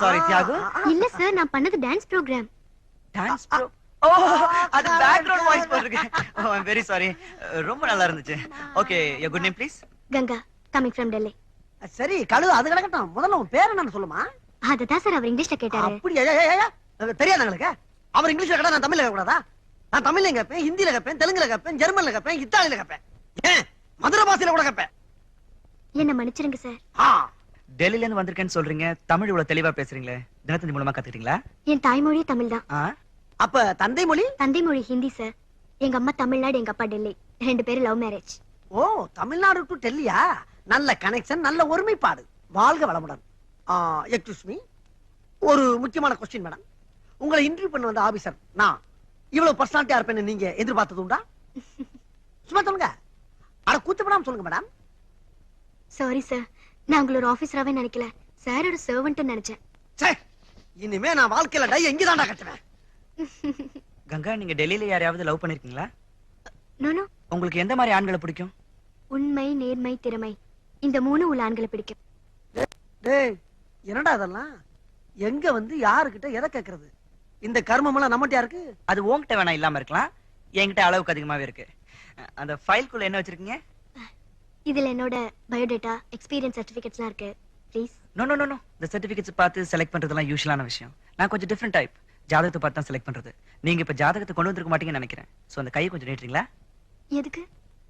சாரி தியாகு. இல்ல சார், நான் பண்ணது டான்ஸ் ப்ரோகிராம். Dance pro. ஓ அது பேக்ரவுண்ட் வாய்ஸ் போட்டுருக்கு. Oh I am very sorry. ரொம்ப நல்லா இருந்துச்சு. Okay your good name please? Ganga, coming from Delhi. சரி கழு அது கிடக்கட்டும். முதல்ல உன் பேர் என்னன்னு சொல்லுமா? அததான் சார் அவர் இங்கிலீஷ்ல கேட்டாரு. அப்படியா? தெரியாது உங்களுக்கு? அவர் இங்கிலீஷ்ல கேட்டா நான் தமிழ்ல கேட்கக்கூடாதா? நான் தமிழ்ல கேட்பேன், ஹிந்தில கேட்பேன், தெலுங்குல கேட்பேன், ஜெர்மன்ல கேட்பேன், இத்தாலியில கேட்பேன், ஏன் மதுரை பாஷையில கூட கேட்பேன். என்ன மன்னிச்சிருங்க சார். டெல்லில இருந்து வந்திருக்கேன்னு சொல்றீங்க, தமிழ் இவ்வளவு தெளிவா பேசுறீங்களே, தினத்தந்தி மூலமா கத்துக்கிட்டீங்களா? என் தாய்மொழி தமிழ் தான். அப்ப தந்தை மொழி? தந்தை மொழி ஹிந்தி சார். எங்க அம்மா தமிழ்நாடு, எங்க அப்பா டெல்லி. 2 பேரும் love marriage. O Tamil Nadu to டெல்லியா? நல்ல கனெக்ஷன், நல்ல ஒருமைப்பாடு. வாழ்க வளமுடன். எக்ஸ்கியூஸ் மீ, ஒரு முக்கியமான கொஸ்டின் மேடம். உங்களை இன்டர்வியூ பண்ண வந்த ஆபீசர் நான் இவ்வளவு பர்சனாலிட்டியா இருப்பேன்னு நீங்க எதிர்பார்த்தது உண்டா? சும்மா சொல்லுங்க. அட கூச்சப்படாம சொல்லுங்க மேடம். சாரி சார், நான் உங்களை ஒரு ஆபீசராவே நினைக்கல, சாரோட சர்வன்ட் நினைச்சேன். சே, இனிமே நான் வாழ்க்கையில டை எங்கதான்டா கட்டுவேன். கங்கா, நீங்க டெல்லியில யாரையாவது லவ் பண்ணிருக்கீங்களா? No no. உங்களுக்கு எந்த மாதிரி ஆண்களை பிடிக்கும்? உண்மை, நேர்மை, திறமை, இந்த 3 உள்ள ஆண்களை பிடிக்கும். டேய் என்னடா அதெல்லாம்? எங்க வந்து யாருக்கிட்ட எதை கேக்குறது? இந்த கர்மம் எல்லாம் நம்மகிட்டயா இருக்கு? அது உன்கிட்ட வேணா இல்லாம இருக்கலாம், என்கிட்ட அளவுக்கு அதிகமாவே இருக்கு. அந்த ஃபைல்குள்ள என்ன வச்சிருக்கீங்க? இதுல என்னோட பயோடேட்டா, எக்ஸ்பீரியன்ஸ் சர்டிபிகேட்ஸ்லாம் இருக்கு. Please. No no no no, இந்த சர்டிபிகேட்ஸ் பார்த்து செலக்ட் பண்றதெல்லாம் யூஷுவலான விஷயம். நான் கொஞ்சம் டிஃபரெண்ட் டைப். ஜாதகத்தை பார்த்து தான் செலக்ட் பண்றது. நீங்க இப்ப ஜாதகத்தை கொண்டு வந்திருக்க மாட்டீங்கன்னு நினைக்கிறேன். சோ அந்த கையை கொஞ்சம் நீட்டுறீங்களா? எதுக்கு?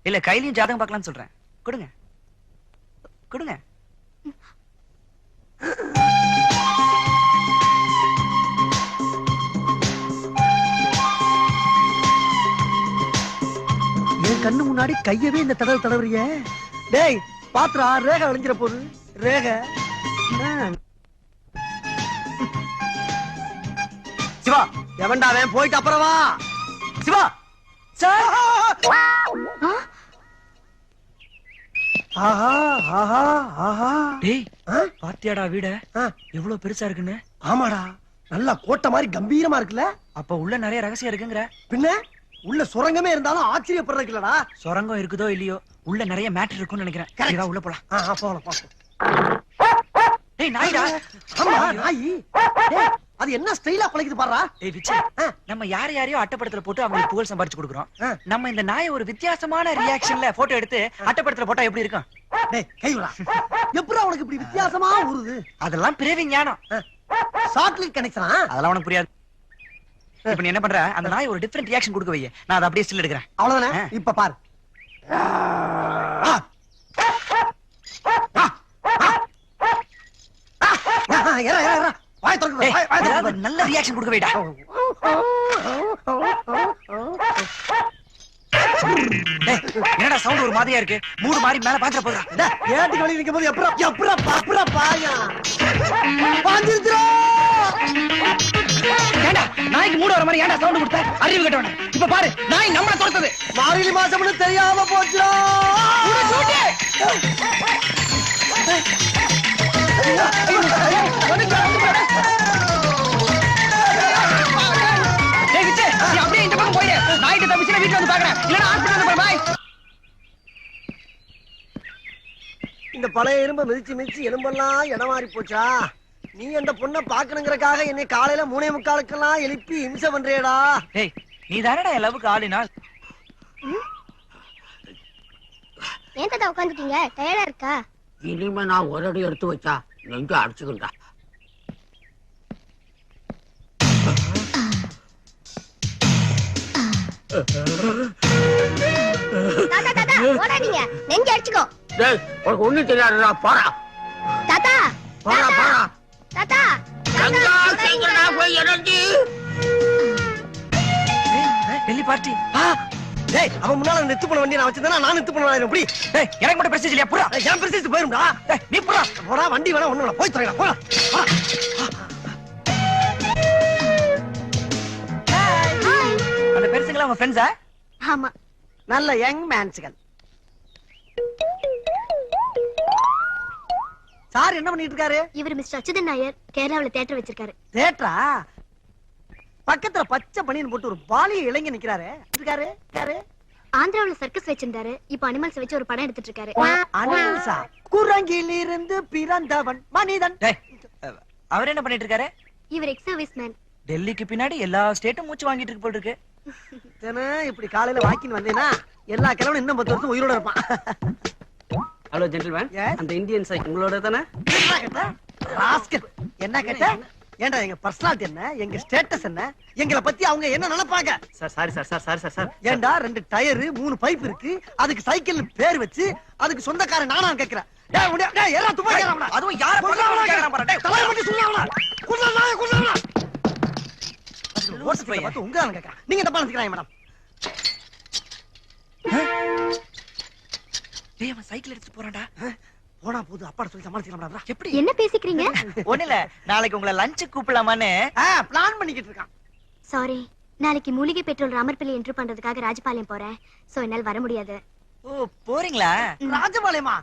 இல்ல, கையிலயும் ஜாதகம் பார்க்கலாம்னு சொல்றேன். கொடுங்க கொடுங்க. என் கண்ணு முன்னாடி கையவே இந்த தடவுறிய. டேய் பாத்ரா, ரேகை அழிஞ்சிட போகுது. ரேகை. சிவா, எவன்டா அவன்? போயிட்டு அப்புறம் வா. சிவா சார். ஆஹா ஆஹா ஆஹா. டேய், பாத்தியாடா வீட எவ்வளவு பெருசா இருக்குன்னு? ஆமாடா, நல்லா கோட்டை மாதிரி கம்பீரமா இருக்குல்ல. அப்ப உள்ள நிறைய ரகசியம் இருக்குங்கற. பின்ன உள்ள சுரங்கமே இருந்தாலும் ஆச்சரியப்படுறதுக்கு இல்லடா. சுரங்கம் இருக்குதோ இல்லையோ, உள்ள நிறைய மேட்டர் இருக்கும்னு நினைக்கிறேன். இதா உள்ள போலாம். போலாம். டேய் நாய்டா. ஆமா நாய். டேய், அது என்ன ஸ்டைலா பழகுது பாறா. டேய் விச்சு, நம்ம யாரையோ அட்டப்படத்துல போட்டு அவங்களுக்கு புகழ் சம்பாரிச்சு கொடுக்குறோம். நம்ம இந்த நாயை ஒரு வித்தியாசமான ரியாக்ஷன்ல போட்டோ எடுத்து அட்டப்படத்துல போட்டா எப்படி இருக்கும்? டேய் கைவிடா. எப்பறா உனக்கு இப்படி வித்தியாசமா ஊருது? அதெல்லாம் பிறவி ஞானம். சாக்லேட் கனெக்ஷனா? அதெல்லாம் உனக்கு புரியாது. இப்ப நீ என்ன பண்ற, அந்த நாய் ஒரு டிஃபரெண்ட் ரியாக்ஷன் கொடுக்க வையே, நான் அதை அப்படியே ஸ்டில் எடுக்கிறேன். அவ்வளவுதானே? இப்ப பாரு. நல்ல ரியாக்ஷன் கொடுக்க வைடா. என்னடா சவுண்ட் ஒரு மாதிரியா இருக்கு? மூடு மாதிரி மேல பாத்துற போறா. ஏட்டுக்கு வழி நிக்கும் போது எப்பறா பாயா பாஞ்சிருச்சுடா. ஏண்டா நாய்க்கு மூடு வர மாதிரி ஏண்டா சவுண்ட் கொடுத்த? அறிவு கட்டவனே. இப்ப பாரு, நாய் நம்மள தோத்தது. மார்கழி மாசம்னு தெரியாம போச்சுடா. டேய் விச்சு, நீ அப்படியே இந்த பக்கம் போயிடு. நாய்ட்ட தப்பிச்சு வீட்டுல வந்து பாக்குறேன். இல்லனா ஹாஸ்பிடல் வந்து பாய். இந்த பழைய எறும்ப மிதிச்சு எலும்பெல்லாம் இடமாறி போச்சா. நீ அந்த பொண்ணை பாக்கணுங்கறக்காக என்னை காலையில 3:45 எழுப்பி இம்சை பண்றியடா. டேய், நீ தானடா என் லவ்வுக்கு ஆளினால். ஏன் தாத்தா உட்காந்துட்டீங்க? டயர்டா இருக்கா? இனிமே நான் ஒரு அடி எடுத்து வச்சா நெஞ்சு அடிச்சுக்கிட்டா. தாத்தா தாத்தா ஓடாதீங்க, நெஞ்சு அடிச்சுக்கோ. டேய், உனக்கு ஒண்ணும் தெரியாதுடா, போடா தாத்தா போடா போடா. தாத்தா கங்கா சங்கடா போய் இறங்கி. டெல்லி பார்ட்டி. டேய், அவன் முன்னால நெத்து பண்ண வண்டி நான் வச்சிருந்தா நான் நெத்து பண்ண எப்படி? டேய், எனக்கு மட்டும் பிரச்சனை இல்லையா? புறா. ஏன் பிரசிச்சு போயிரும்டா. டேய், நீ புறா. போடா, வண்டி வேணா ஒண்ணு வேணா போய் தரேடா. போடா. அந்த பெருசுங்களா உங்க ஃப்ரெண்ட்ஸா? ஆமா. நல்ல யங் மேன்ஸ்கள். சார் என்ன பண்ணிட்டு இருக்காரு? இவர் மிஸ்டர் அச்சுதன் நாயர், கேரளாவுல தியேட்டர் வச்சிருக்காரு. தேட்டரா? பக்கத்துல பச்சை பனியன் போட்டு ஒரு பாலிய இளைஞர் நிக்கிறாரு. இருக்காரு யாரு? ஆந்திராவுல சர்க்கஸ் வச்சிருந்தாரு. இப்ப அனிமல்ஸ் வச்சு ஒரு படம் எடுத்துட்டு இருக்காரு. அனிமல்ஸா? குரங்கில் இருந்து பிறந்தவன் மனிதன். டேய், அவர் என்ன பண்ணிட்டு இருக்காரு? இவர் எக்ஸ் சர்வீஸ் மேன். டெல்லிக்கு பின்னாடி எல்லா ஸ்டேட்டும் மூச்சு வாங்கிட்டு இருக்கு போல இருக்கு. இப்படி காலையில வாக்கின் வந்தேன்னா எல்லா கிழவனும் இன்னும் 10 வருஷம் உயிரோட இருப்பான். ஹலோ ஜென்டில்மேன், அந்த இந்தியன் சைட் உங்களோட தானே? என்ன கேட்ட? ஏண்டா எங்க பர்சனாலிட்டி என்ன, எங்க ஸ்டேட்டஸ் என்ன, எங்களை பத்தி அவங்க என்ன நினைப்பாங்க? Sir sorry sir sir sorry sir sir. ஏண்டா 2 டயரு 3 பைப் இருக்கு, அதுக்கு சைக்கிள் பேர் வச்சு அதுக்கு சொந்தக்காரன் நானா கேக்குறேன். டேய் உடைய டேய் எல்லாம் துப்பா கேக்குறானே. அதுவும் யார பக்கம் கேக்குறான் பாரு. டேய், தலைய பத்தி சொன்னானே. குள்ளனா. ஓட்ஸ் பைய பார்த்து உங்க ஆளு கேக்குறான். நீங்க தப்பா நினைக்கிறீங்க மேடம். டேய், அவன் சைக்கிள் எடுத்து போறான்டா. போனா போது அப்பாட சொல்லி சமாளிக்கலாம்டா. எப்படி? என்ன பேசிக்கிறீங்க? ஒண்ணு இல்ல, நாளைக்கு உங்களை லஞ்ச் கூப்பிடலாமான்னு பிளான் பண்ணிக்கிட்டு இருக்கான். சாரி, நாளைக்கு மூலிகை பெட்ரோல் ராமர்பள்ளி என்ட்ரு பண்றதுக்காக ராஜபாளையம் போறேன். சோ என்னால வர முடியாது. ஓ, போறீங்களா? ராஜபாளையமா?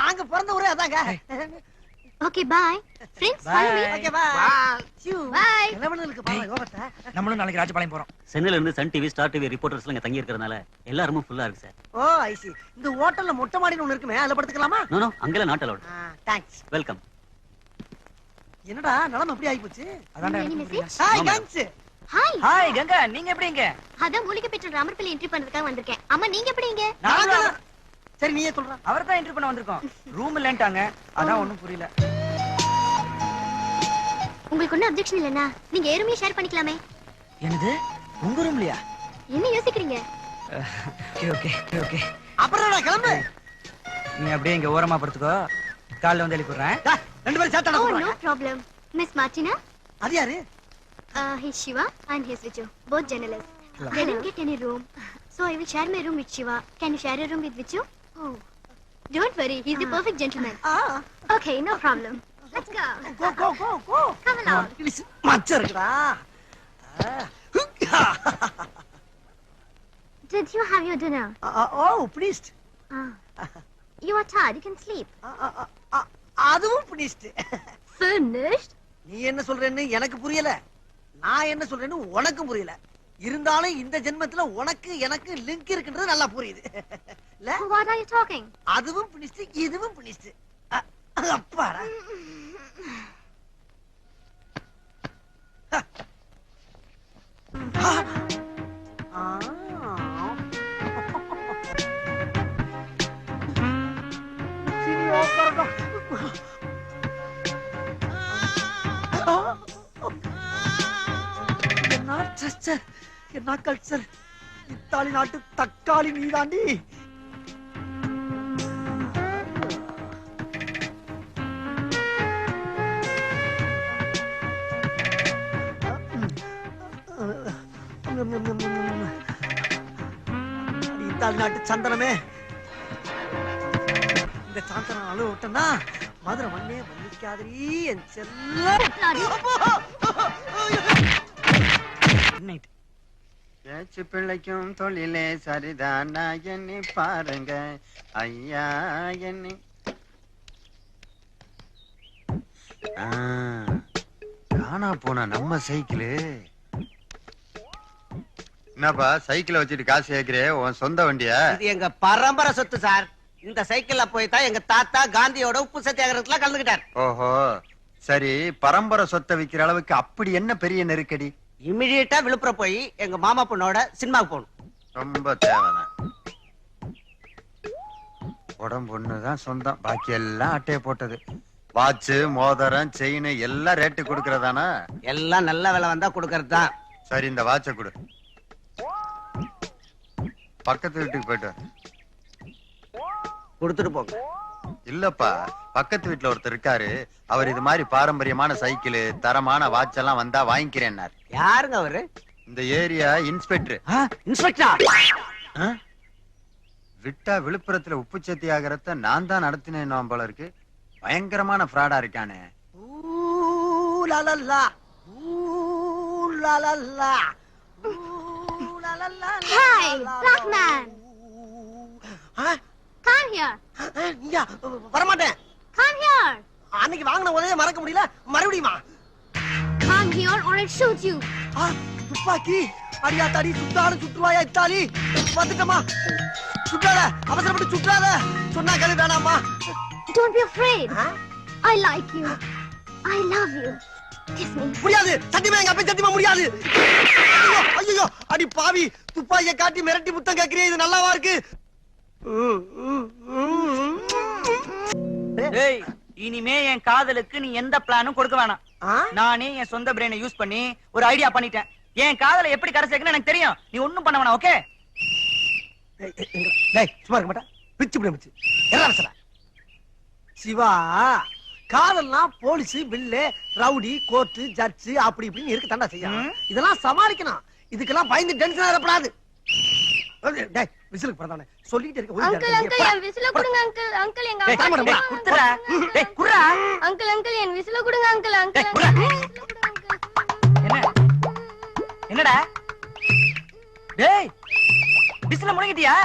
நாங்க பிறந்த ஊரே அதாங்க. Okay bye friends. Follow me. Okay bye. Bye. கிழவனுக்கு பாருங்க யோகத்தை. நம்மளும் நாளைக்கு ராஜபாளையம் போறோம். சென்னையில இருந்து Sun TV, Star TV reporters இங்க தங்கி இருக்கறனால எல்லாரும் ஃபுல்லா இருக்கு சார். ஓ ஐ சி. இந்த ஹோட்டல்ல மொட்டை மாடின்னு ஒன்னு இருக்குமே, அதுல படுத்துக்கலாமா? நோ நோ, அங்கெல்லாம் நாட் அலௌட். தேங்க்ஸ். வெல்கம். என்னடா நிலைமை எப்படி ஆகி போச்சு? அதான்டா Any எனக்கு message? புரியல. Hi thanks. Hi hi Ganga, நீங்க எப்படிங்க? அதான் மூலிகை பெற்ற ராமர்பிள்ளை என்ட்ரி பண்றதுக்காக வந்திருக்கேன். அம்மா நீங்க எப்படிங்க? சரி நீயே சொல்ற. அவர் தான் என்ட்ரி பண்ண வந்திருக்கோம். ரூம் இல்லன்ட்டாங்க, அதான் ஒண்ணும் புரியல. உங்களுக்கு ஒன்னும் அப்ஜெக்ஷன் இல்லனா நீங்க ஏறுமையை ஷேர் பண்ணிக்கலாமே. என்னது? உங்க ரூம்லயா? என்ன யோசிக்கிறீங்க? Okay okay okay. அப்புறம் நான் கிளம்பு. நீ அப்படியே இங்க ஓரமா படுத்துக்கோ, காலைல வந்து எழுப்பி விடுறேன். ரெண்டு பேரும் சேர்த்தா Oh no problem. Miss Martina, அது யாரு? he's Shiva and he's Viju, both journalists. They didn't get any room, so I will share my room with Shiva. Can you share a room with Viju? Oh, don't worry, he's the perfect gentleman. Okay, no problem. Let's go. Go. Come along. மச்சம் இருக்குடா. Did you have your dinner? Oh, pleased. You are tired. You can sleep. அதுவும் பிடிச்சிட்டு. Finished? நீ என்ன சொல்றேன்னு எனக்கு புரியல, நான் என்ன சொல்றேன்னு உனக்கு புரியல. இருந்தாலும் இந்த ஜென்மத்துல உனக்கு எனக்கு லிங்க் இருக்குன்றது நல்லா புரியுது. இல்ல? What are you talking? அதுவும் பிடிச்சிட்டு இதுவும் பிடிச்சிட்டு. அப்பாடா. என்ன கல்ச்சர், இத்தாலி நாட்டு தக்காளி நீதாண்டி. இத்தாலி நாட்டு சந்தனமே, இந்த சாந்தனம் அழுவ விட்டனா மதுரை மண்ணே மன்னிக்காதீ என் செல்ல. பேச்சு பிள்ளைக்கும் தொழிலே சரிதானா எண்ணி பாருங்க ஐயா எண்ணி. காணா போன நம்ம சைக்கிளு. என்னப்பா சைக்கிளை வச்சுட்டு காசு கேக்குறே, உன் சொந்த வண்டியா? இது எங்க பரம்பரை சொத்து சார். இந்த சைக்கிள்ல போய் தான் எங்க தாத்தா காந்தியோட உப்பு சத்தியாகிரகத்துல கலந்துக்கிட்டார். ஓஹோ சரி, பரம்பரை சொத்தை விக்கிற அளவுக்கு அப்படி என்ன பெரிய நெருக்கடி? இமிடியேட்டா விழுப்புரம் போய் எங்க மாமா பொண்ணோட சினிமாவுக்கு போகணும். ரொம்ப தேவைதான். உடம்பு ஒண்ணுதான் சொந்தம், பாக்கி எல்லாம் அட்டையை போட்டது. வாட்சு மோதிரம் செயின் எல்லாம் ரேட்டு கொடுக்கறதானா? எல்லாம் நல்ல விலை வந்தா கொடுக்கறது தான். சரி இந்த வாட்சை கொடு, பக்கத்து வீட்டுக்கு போயிட்டு வா. கொடுத்துட்டு போங்க. இல்லப்பா, பக்கத்து வீட்டுல ஒருத்தர் இருக்காரு, அவர் இது மாதிரி பாரம்பரியமான சைக்கிள் தரமான வாட்ச் எல்லாம் வந்தா வாங்கிக்கிறேன்னாரு. யாருங்க அவரு? இந்த ஏரியா இன்ஸ்பெக்டர். இன்ஸ்பெக்டர் விட்டா விழுப்புரத்துல உப்பு சத்தியாகிரத்தை நான் தான் நடத்தினேன் போல இருக்கு. பயங்கரமான ஃப்ராடா இருக்கானே. Hey, black man. Come here. வரமாட்டேன். Come here. அன்னைக்கு வாங்கின உதவியை மறக்க முடியல, மறுபடியுமா? Come here or I'll shoot you. துப்பாக்கி அடியா தடி, சுட்டாலும் சுற்றுவாயா இத்தாலி. வந்துட்டமா, சுட்டாத, அவசரப்பட்டு சுட்டாத, சொன்னா கழி வேணாமா. Don't be afraid. I like you. I love you. Kiss me. முடியாது, சத்தியமா எங்க அப்பா சத்தியமா முடியாது. ஐயோ அடி பாவி, துப்பாக்கியை காட்டி மிரட்டி முத்தம் கேக்குறியே, இது நல்லாவா இருக்கு? ஏய், இனிமே என் காதலுக்கு நீ எந்த பிளானும் கொடுக்க வேணாம். நானே என் சொந்த பிரெயினை யூஸ் பண்ணி ஒரு ஐடியா பண்ணிட்டேன். என் காதலை எப்படி கரை சேர்க்கணும் எனக்கு தெரியும். நீ ஒண்ணும் பண்ண வேணாம். ஓகே? சும்மா இருக்க மாட்டா, பிச்சு பிடிச்சு என்ன சிவா. காதல்னா police, bill, rowdy, court, judge அப்படி இப்படின்னு இருக்கு தாண்டா செய்யும். இதெல்லாம் சமாளிக்கணும். இதுக்கெல்லாம் பயந்து டென்ஷன் ஆகப்படாது. விசிலுக்கு பிரதானே சொல்லிட்டு இருக்க. அங்கிள் அங்கிள் என் விசில கொடுங்க அங்கிள். அங்கிள் எங்க டேய், குடுறா. டேய், குடுறா. அங்கிள் அங்கிள் என் விசில கொடுங்க அங்கிள். அங்கிள் என்ன? என்னடா? டேய், விசில முடங்கிட்டியா?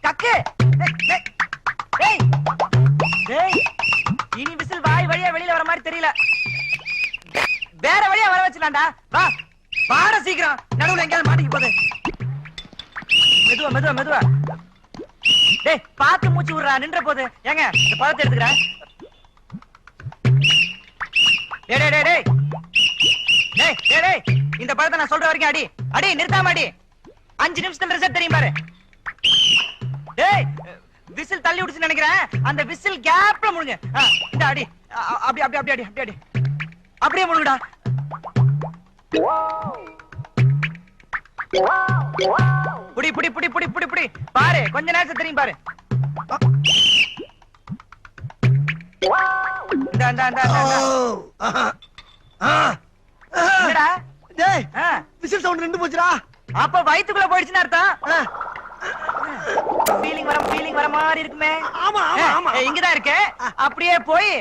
கக்கு. டேய், டேய். டேய், இனி விசில் வாய் வழியா வெளியில வர மாதிரி தெரியல. வேற வழியா வர வச்சிடலாம்டா. வா, வாட சீக்கிரம். நடுவுல எங்கயாவது மாட்டிக்க போகுது. மெதுவா மெதுவா மெதுவா. டேய், பாத்து மூச்சு விடுறா, நின்ற போது. ஏங்க, இந்த பழத்தை எடுத்துக்கிறேன். டேய் டேய் டேய் டேய் டேய் டேய் டேய் இந்த பழத்தை நான் சொல்ற வரைக்கும் அடி அடி நிறுத்தாம அடி. 5 நிமிஷத்துல ரிசல்ட் தெரியும் பாரு. டேய் விசில் தள்ளி விடுச்சு நினைக்கிறேன். அந்த விசில் கேப்ல முழுங்க. இந்த அடி அப்படி அப்படி அப்படி அடி அப்படி அடி அப்படியே முழுங்கடா. புடி புடி புடி புடி புடி புடி பாரு, கொஞ்ச நேரத்துல தெரியும் பாரு. என்னடா டேய் விசில் சவுண்ட் நின்னு போச்சுடா. அப்ப வயித்துக்குள்ள போயிடுச்சுன்னு அர்த்தம். ஃபீலிங் வர மாதிரி இருக்குமே. ஆமா ஆமா ஆமா இங்கதான் இருக்கு. அப்படியே போய்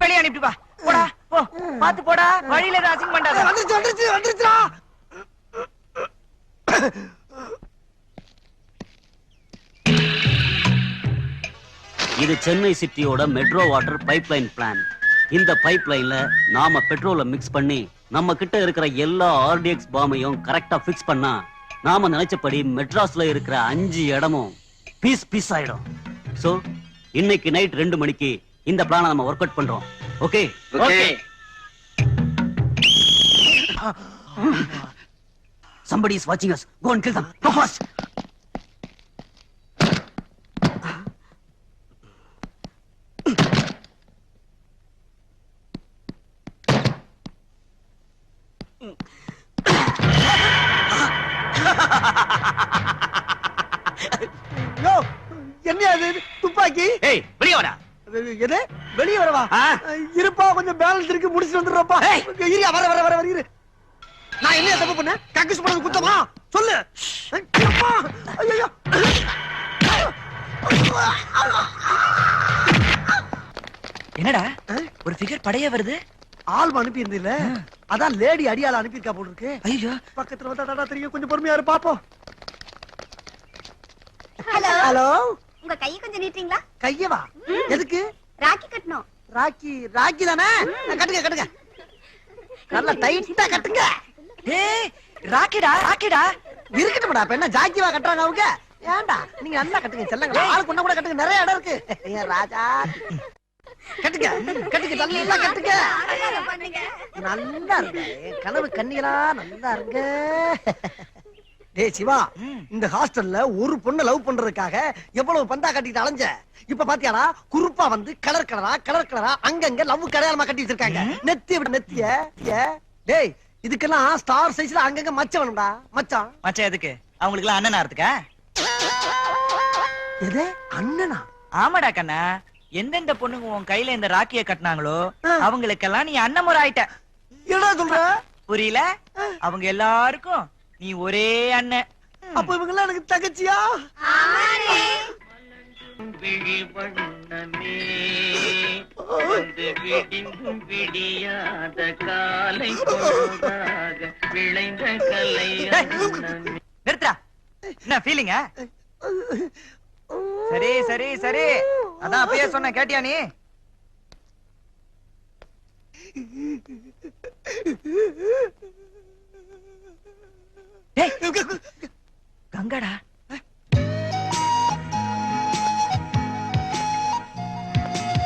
வெளிய அனுப்பி வா. போடா போ, பாத்து போடா, வழியில ஏதாவது அசிங்கம் பண்ணாத. வந்துருச்சுடா. இது சென்னை சிட்டியோட மெட்ரோ வாட்டர் பைப்லைன் பிளான். இந்த பைப்லைன்ல நாம பெட்ரோலை மிக்ஸ் பண்ணி நம்ம கிட்ட இருக்கிற எல்லா ஆர்டிஎக்ஸ் பாமையும் கரெக்டா பிக்ஸ் பண்ணா நாம நினைச்சபடி மெட்ராஸ்ல இருக்கிற 5 இடமும் பீஸ் பீஸ் ஆயிடும். சோ இன்னைக்கு நைட் 2 மணிக்கு இந்த பிளானை நம்ம ஒர்க் அவுட் பண்றோம். Okay okay. Somebody is watching us. Go and kill them. Go fast. யோ என்ன அது துப்பாக்கி? ஏய் வெளிய வாடா. எது வெளிய வரவா? இருப்பா கொஞ்சம் பேலன்ஸ் இருக்கு, முடிச்சு வந்துடுறப்பா. இரு வர வர வர வர இரு. நான் என்ன தப்பு பண்ணேன்? கக்கூஸ் பண்ணது குத்தமா? சொல்லு. அம்மா ஐயோ என்னடா ஒரு ஃபிகர் படைய வருது? ஆல்பம் அனுப்பி இருந்தில்ல, அதான் லேடி அடியால அனுப்பி இருக்கா போல இருக்கு. ஐயோ பக்கத்துல வந்தா தெரியும், கொஞ்சம் பொறுமையா இரு பாப்போம். ஹலோ ஹலோ, உங்க கையை கொஞ்சம் நீட்டுறீங்களா? கையவா? எதுக்கு? ராக்கி கட்டணும். ராக்கி ராக்கி தானே? கட்டுங்க கட்டுங்க, நல்லா டைட்டா கட்டுங்க. ஏய் ராக்கிடா ராக்கிடா. இருக்கட்டும்டா, இப்ப என்ன ஜாக்கிவா கட்டுறாங்க அவங்க? ஏன்டா நீங்க நல்லா கட்டுங்க செல்லங்க, ஆளு கொண்ட கூட கட்டுங்க, நிறைய இடம் இருக்கு. ஏன் ராஜா கட்டுங்க கட்டுங்க, நல்லா கட்டுங்க, நல்லா இருக்கு. கனவு கண்ணிகளா நல்லா இருங்க. டேய் சிவா, இந்த ஹாஸ்டல்ல ஒரு பொண்ணை லவ் பண்றதுக்காக எவ்வளவு பந்தா கட்டிட்டு அலைஞ்ச. இப்ப பாத்தியாடா, குறுப்பா வந்து கலர் கலரா கலர் கலரா அங்கங்க லவ் கடையாளமா கட்டி வச்சிருக்காங்க. நெத்திய விட நெத்திய. டேய் இதுக்கெல்லாம் ஸ்டார் சைஸ்ல அங்கங்க மச்சம் வேணும்டா. மச்சான் மச்சான் எதுக்கு? அவங்களுக்கு எல்லாம் அண்ணனா இருந்துக்கா? எது அண்ணனா? ஆமாடா கண்ணா, எந்தெந்த பொண்ணுங்க உன் கையில இந்த ராக்கிய கட்டினாங்களோ அவங்களுக்கெல்லாம் நீ அண்ணன் முறை ஆயிட்ட. என்ன சொல்ற? புரியல? அவங்க எல்லாருக்கும் நீ ஒரே அண்ணன். அப்ப இவங்க எல்லாம் எனக்கு தகச்சியா? நிறுத்துறா. என்ன ஃபீலிங்க? சரி சரி சரி, அதான் அப்பயே சொன்ன, கேட்டியா நீ? கங்கடா.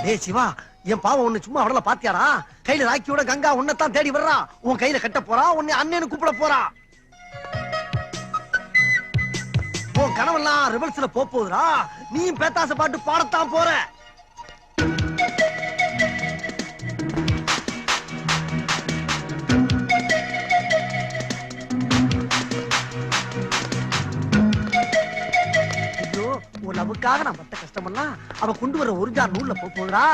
டேய் சிவா, என் பாவம் ஒண்ணு சும்மா அவடல பாத்தியாடா? கையில ராக்கியோட கங்கா உன்னைத்தான் தேடி வர்றா. உன் கையில கட்ட போறா, உன்னை அண்ணன்னு கூப்பிட போறா. உன் கனவெல்லாம் ரிவர்ஸ்ல போகுதுடா. நீ பேத்தாச பாட்டு பாடத்தான் போற. லவ்வுக்காக நான் பட்ட கஷ்டமெல்லாம் அவ கொண்டு வர ஒரு ஜார் நூல்ல போகுதுடா.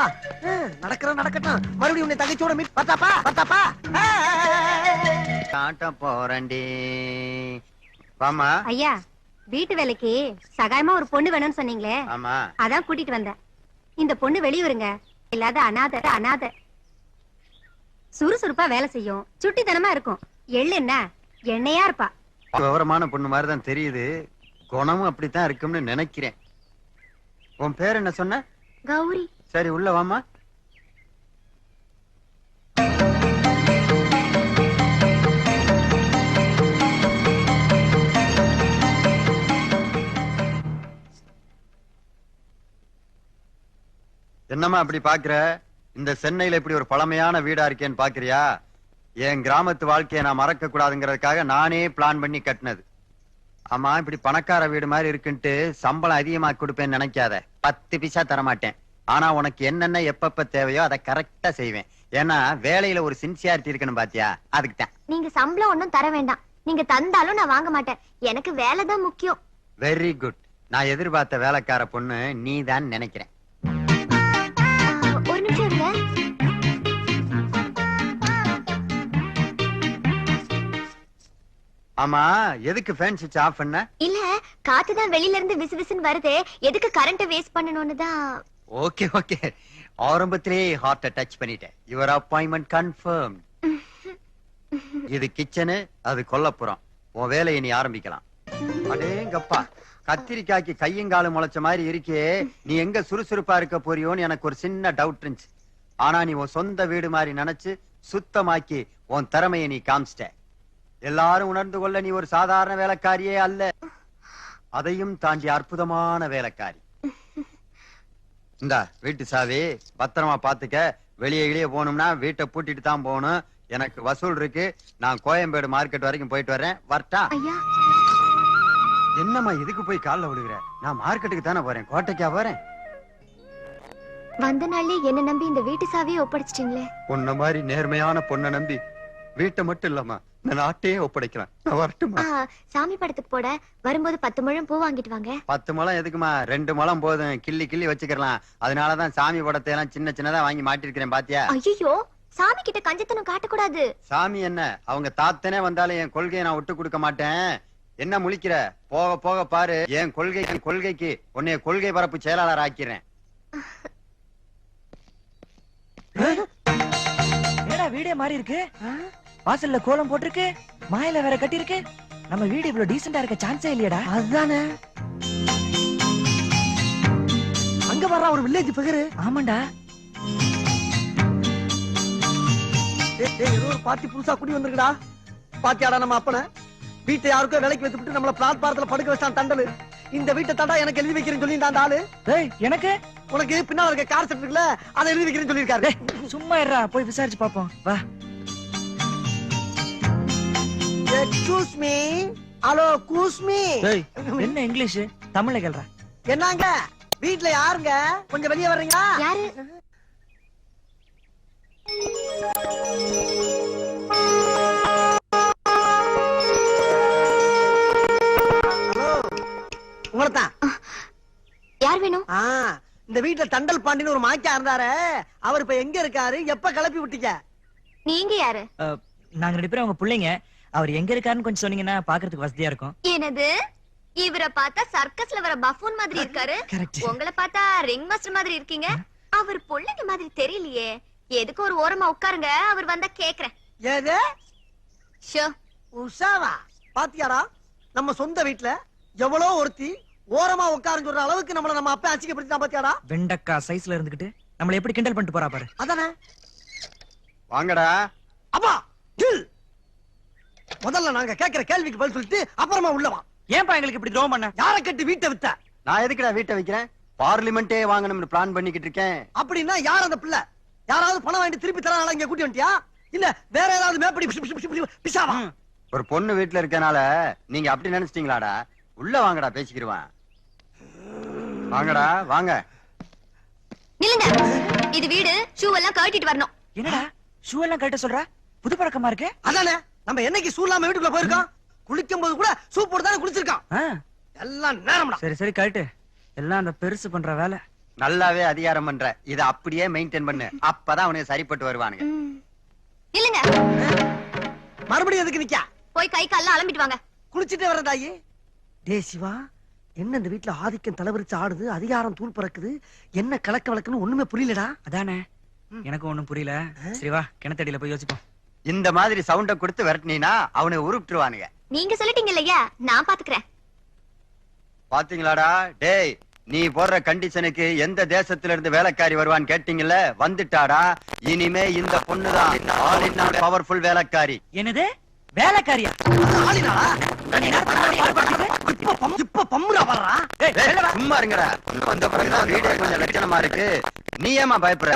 நடக்கட்டும், மறுபடியும் உன்னை தங்கச்சியோட மீட். பார்த்தாப்பா காட்ட போறேன்டி. வாமா. ஐயா, வீட்டு வேலைக்கு சகாயமா ஒரு பொண்ணு வேணும்னு சொன்னீங்களே, ஆமா அதான் கூட்டிட்டு வந்தேன். இந்த பொண்ணு வெளியூருங்க, இல்லாத அனாதை. சுறுசுறுப்பா வேலை செய்யும், சுட்டித்தனமா இருக்கும். எள்ளுன்னா எண்ணெயா இருப்பா. விவரமான பொண்ணு மாதிரிதான் தெரியுது. குணமும் அப்படித்தான் இருக்கும்னு நினைக்கிறேன். உன் பேர் என்ன சொன்ன? கௌரி. சரி உள்ள வாமா. என்னம்மா அப்படி பாக்குற? இந்த சென்னையில இப்படி ஒரு பழமையான வீடா இருக்கேன்னு பாக்குறியா? என் கிராமத்து வாழ்க்கையை நான் மறக்க கூடாதுங்கிறதுக்காக நானே பிளான் பண்ணி கட்டினது. ஆமா, இப்படி பணக்கார வீடு மாதிரி இருக்குன்ட்டு சம்பளம் அதிகமா கொடுப்பேன்னு நினைக்காத. 10 பைசா தரமாட்டேன். ஆனா உனக்கு என்னென்ன எப்பப்ப தேவையோ அதை கரெக்டா செய்வேன். ஏன்னா வேலையில ஒரு சின்சியாரிட்டி இருக்கணும் பாத்தியா, அதுக்கு தான். நீங்க சம்பளம் ஒண்ணும் தர வேண்டாம். நீங்க தந்தாலும் நான் வாங்க மாட்டேன். எனக்கு வேலை தான் முக்கியம். Very good. நான் எதிர்பார்த்த வேலைக்கார பொண்ணு நீ தான் நினைக்கிறேன். ஒரு நிமிஷம் இருங்க. ஆமா, எதுக்கு ஃபேன் சுவிட்ச் ஆஃப் பண்ண? இல்ல, காத்து தான் வெளியில இருந்து விசு விசுன்னு வருதே, எதுக்கு கரண்ட் வேஸ்ட் பண்ணணும்னு தான். ஓகே ஓகே, ஆரம்பத்திலே ஹார்ட்ட டச் பண்ணிட்டேன். Your appointment confirm. இது கிச்சனு, அது கொல்லப்புறம். உன் வேலையை நீ ஆரம்பிக்கலாம். அடேங்கப்பா, கத்திரிக்காய்க்கு கையும் காலும் முளைச்ச மாதிரி இருக்கே. நீ எங்க சுறுசுறுப்பா இருக்க போறியோன்னு எனக்கு ஒரு சின்ன டவுட் இருந்துச்சு. ஆனா நீ உன் சொந்த வீடு மாதிரி நினைச்சு சுத்தமாக்கி உன் திறமையை நீ காமிச்சிட்ட. எல்லாரும் உணர்ந்து கொள்ள நீ ஒரு சாதாரண வேலைக்காரியே அல்ல, அதையும் தாண்டி அற்புதமான வேலைக்காரி. இந்தா வீட்டு சாவி, பத்திரமா பாத்துக்க. வெளியே போகணும்னா வீட்டை பூட்டிட்டு தான் போகணும். எனக்கு வசூல் இருக்கு. நான் கோயம்பேடு மார்க்கெட் வரைக்கும் போயிட்டு வர்றேன். வரட்டா? ஐயா, என்னம்மா இதுக்கு போய் கால்ல விழுகிற? நான் மார்க்கெட்டுக்கு தானே போறேன், கோட்டைக்கா போறேன். வந்த நாள்லயே என்ன நம்பி இந்த வீட்டு சாவியை ஒப்படைச்சிட்டீங்களே. உன்ன மாதிரி நேர்மையான பொண்ணை நம்பி வீட்டை மட்டும் இல்லம்மா, நான் நாட்டையே ஒப்படைக்கிறேன். நான் வரட்டுமா? சாமி படத்துக்கு போட வரும்போது 10 முழம் பூ வாங்கிட்டு வாங்க. 10 முழம் எதுக்குமா? 2 முழம் போதும். கிள்ளி வச்சுக்கலாம். அதனாலதான் சாமி படத்தை எல்லாம் சின்னதா வாங்கி மாட்டிருக்கிறேன். பாத்தியா? ஐயோ, சாமி கிட்ட கஞ்சத்தனம் காட்டக்கூடாது. சாமி என்ன, அவங்க தாத்தனே வந்தாலும் என் கொள்கையை நான் விட்டு கொடுக்க மாட்டேன். என்ன முழிக்கிற? போக போக பாரு, என் கொள்கைக்கு உன்னைய கொள்கை பரப்பு செயலாளர் ஆக்கிறேன். என்னடா வீடே மாறி இருக்கு? வாசல்ல கோலம் போட்டிருக்கு, மாயில வேற கட்டி இருக்கு. நம்ம வீடு இவ்வளவு டீசெண்டா இருக்க சான்ஸே இல்லையடா. அதுதானே அங்க வர்ற ஒரு வில்லேஜ் பிகரு. ஆமாண்டா. ஏதோ ஒரு பார்ட்டி புதுசா குடி வந்திருக்குடா. பாத்தியாடா நம்ம அப்பன வீட்டை யாருக்கோ விலைக்கு வச்சுட்டு நம்மள பிளாட்பாரத்துல படுக்க வச்சான் தண்டலு. இந்த வீட்டை தாண்டா எனக்கு எழுதி வைக்கிறேன்னு சொல்லி அந்த ஆளு. எனக்கு உனக்கு பின்னால இருக்க கார் செட் இருக்குல்ல, அதை எழுதி வைக்கிறேன்னு சொல்லிருக்காரு. சும்மா இருடா, போய் விசாரிச்சு பாப்போம் வா. Excuse me. ஹலோ கூஸ்மி. என்ன இங்கிலீஷ்? தமிழ்ல கேள்றா. என்னங்க வீட்ல யாருங்க? கொஞ்சம் வெளியே வர்றீங்களா? யாரு? ஹலோ, உங்களதான். யார் வேணும்? இந்த வீட்டுல தண்டல் பாண்டின்னு ஒரு மாக்கியா இருந்தாரு. அவர் இப்ப எங்க இருக்காரு? எப்ப கிளப்பி விட்டீங்க? நீங்க யாரு? நாங்க 2 பேரும் அவங்க பிள்ளைங்க. அவர் எங்க இருக்காருன்னு கொஞ்சம் சொன்னீங்கன்னா பாக்குறதுக்கு வசதியா இருக்கும். என்னது? இவரை பார்த்தா சர்க்கஸ்ல வர பஃபூன் மாதிரி இருக்காரு. உங்களை பார்த்தா ரிங் மாஸ்டர் மாதிரி இருக்கீங்க. அவர் பொள்ளைங்க மாதிரி தெரியலையே. எதுக்கு ஒரு ஓரமா உட்காருங்க, அவர் வந்தா கேக்குறேன். ஏது ஷோ உஷாவா? பாத்தியாரா, நம்ம சொந்த வீட்டுல எவ்வளவு ஒருத்தி ஓரமா உட்காருன்னு சொல்ற அளவுக்கு நம்ம அப்பா அசிங்கப்படுத்திட்டான். பாத்தியாடா, வெண்டக்கா சைஸ்ல இருந்துகிட்டு நம்மள எப்படி கிண்டல் பண்ணிட்டு போறா பாரு. அதானே. வாங்கடா. அப்பா முதல்ல நாங்க கேக்குற கேள்விக்கு பதில் சொல்லிட்டு அப்புறமா உள்ளவா. ஏன்பா எங்களுக்கு இப்படி துரோகம் பண்ண? யார கட்டி வீட்டை வித்த? நான் எதுக்குடா வீட்டை வைக்கிறேன்? பார்லிமெண்டே வாங்கணும்னு பிளான் பண்ணிக்கிட்டு இருக்கேன். அப்படின்னா யார் அந்த பிள்ளை? யாராவது பணம் வாங்கி திருப்பி தராங்களா? இங்க கூட்டி வந்துட்டியா இல்ல வேற ஏதாவது மேப்படி பிசாவா? ஒரு பொண்ணு வீட்டுல இருக்கனால நீங்க அப்படி நினைச்சிட்டீங்களாடா? உள்ள வாங்கடா, பேசிக்கிடுவான். வாங்கடா வாங்க. நில்லுங்க. இது வீடு. ஷூ எல்லாம் கழட்டிட்டு வரணும். என்னடா ஷூ எல்லாம் கழட்ட சொல்ற? புது பழக்கமா இருக்கு. அதானே, நம்ம என்னைக்கு ஷூ இல்லாம வீட்டுக்குள்ள போயிருக்கோம்? குளிக்கும் போது கூட ஷூ போட்டு தானே குளிச்சிருக்கான். எல்லாம் நேரம்டா. சரி கழட்டு. எல்லாம் அந்த பெருசு பண்ற வேலை. நல்லாவே அதிகாரம் பண்ற. இத அப்படியே மெயின்டைன் பண்ணு, அப்பதான் அவனுக்கு சரிப்பட்டு வருவானுங்க. நில்லுங்க. மறுபடியும் எதுக்கு நிக்க? போய் கை கால்ல அலம்பிட்டு வாங்க. குளிச்சிட்டே வரதாயி. டே சிவா, என்ன இந்த வீட்டுல ஆதிக்கம் தலைவரிச்சு ஆடுது, அதிகாரம் தூள் பறக்குது, என்ன கலக்க வழக்குன்னு ஒண்ணுமே புரியலடா. அதானே, எனக்கு ஒண்ணும் புரியல. சரி வா, கிணத்தடியில போய் யோசிப்போம். இந்த மாதிரி சவுண்ட கொடுத்து விரட்டினா அவனை உருப்பிட்டுருவானுங்க. நீங்க சொல்லிட்டீங்க இல்லையா, நான் பாத்துக்கிறேன். பாத்தீங்களாடா? டேய், நீ போடுற கண்டிஷனுக்கு எந்த தேசத்துல இருந்து வேலைக்காரி வருவான்னு கேட்டீங்கல்ல, வந்துட்டாடா. இனிமே இந்த பொண்ணுதான் ஆல் இன் ஆல் பவர்ஃபுல் வேலைக்காரி. என்னது வேலைக்காரியா? இப்ப பம்முடா வர்றா. சும்மா இருங்கடா. பொண்ணு வந்த பிறகுதான் வீடே கொஞ்சம் லட்சணமா இருக்கு. நீ ஏமா பயப்படுற?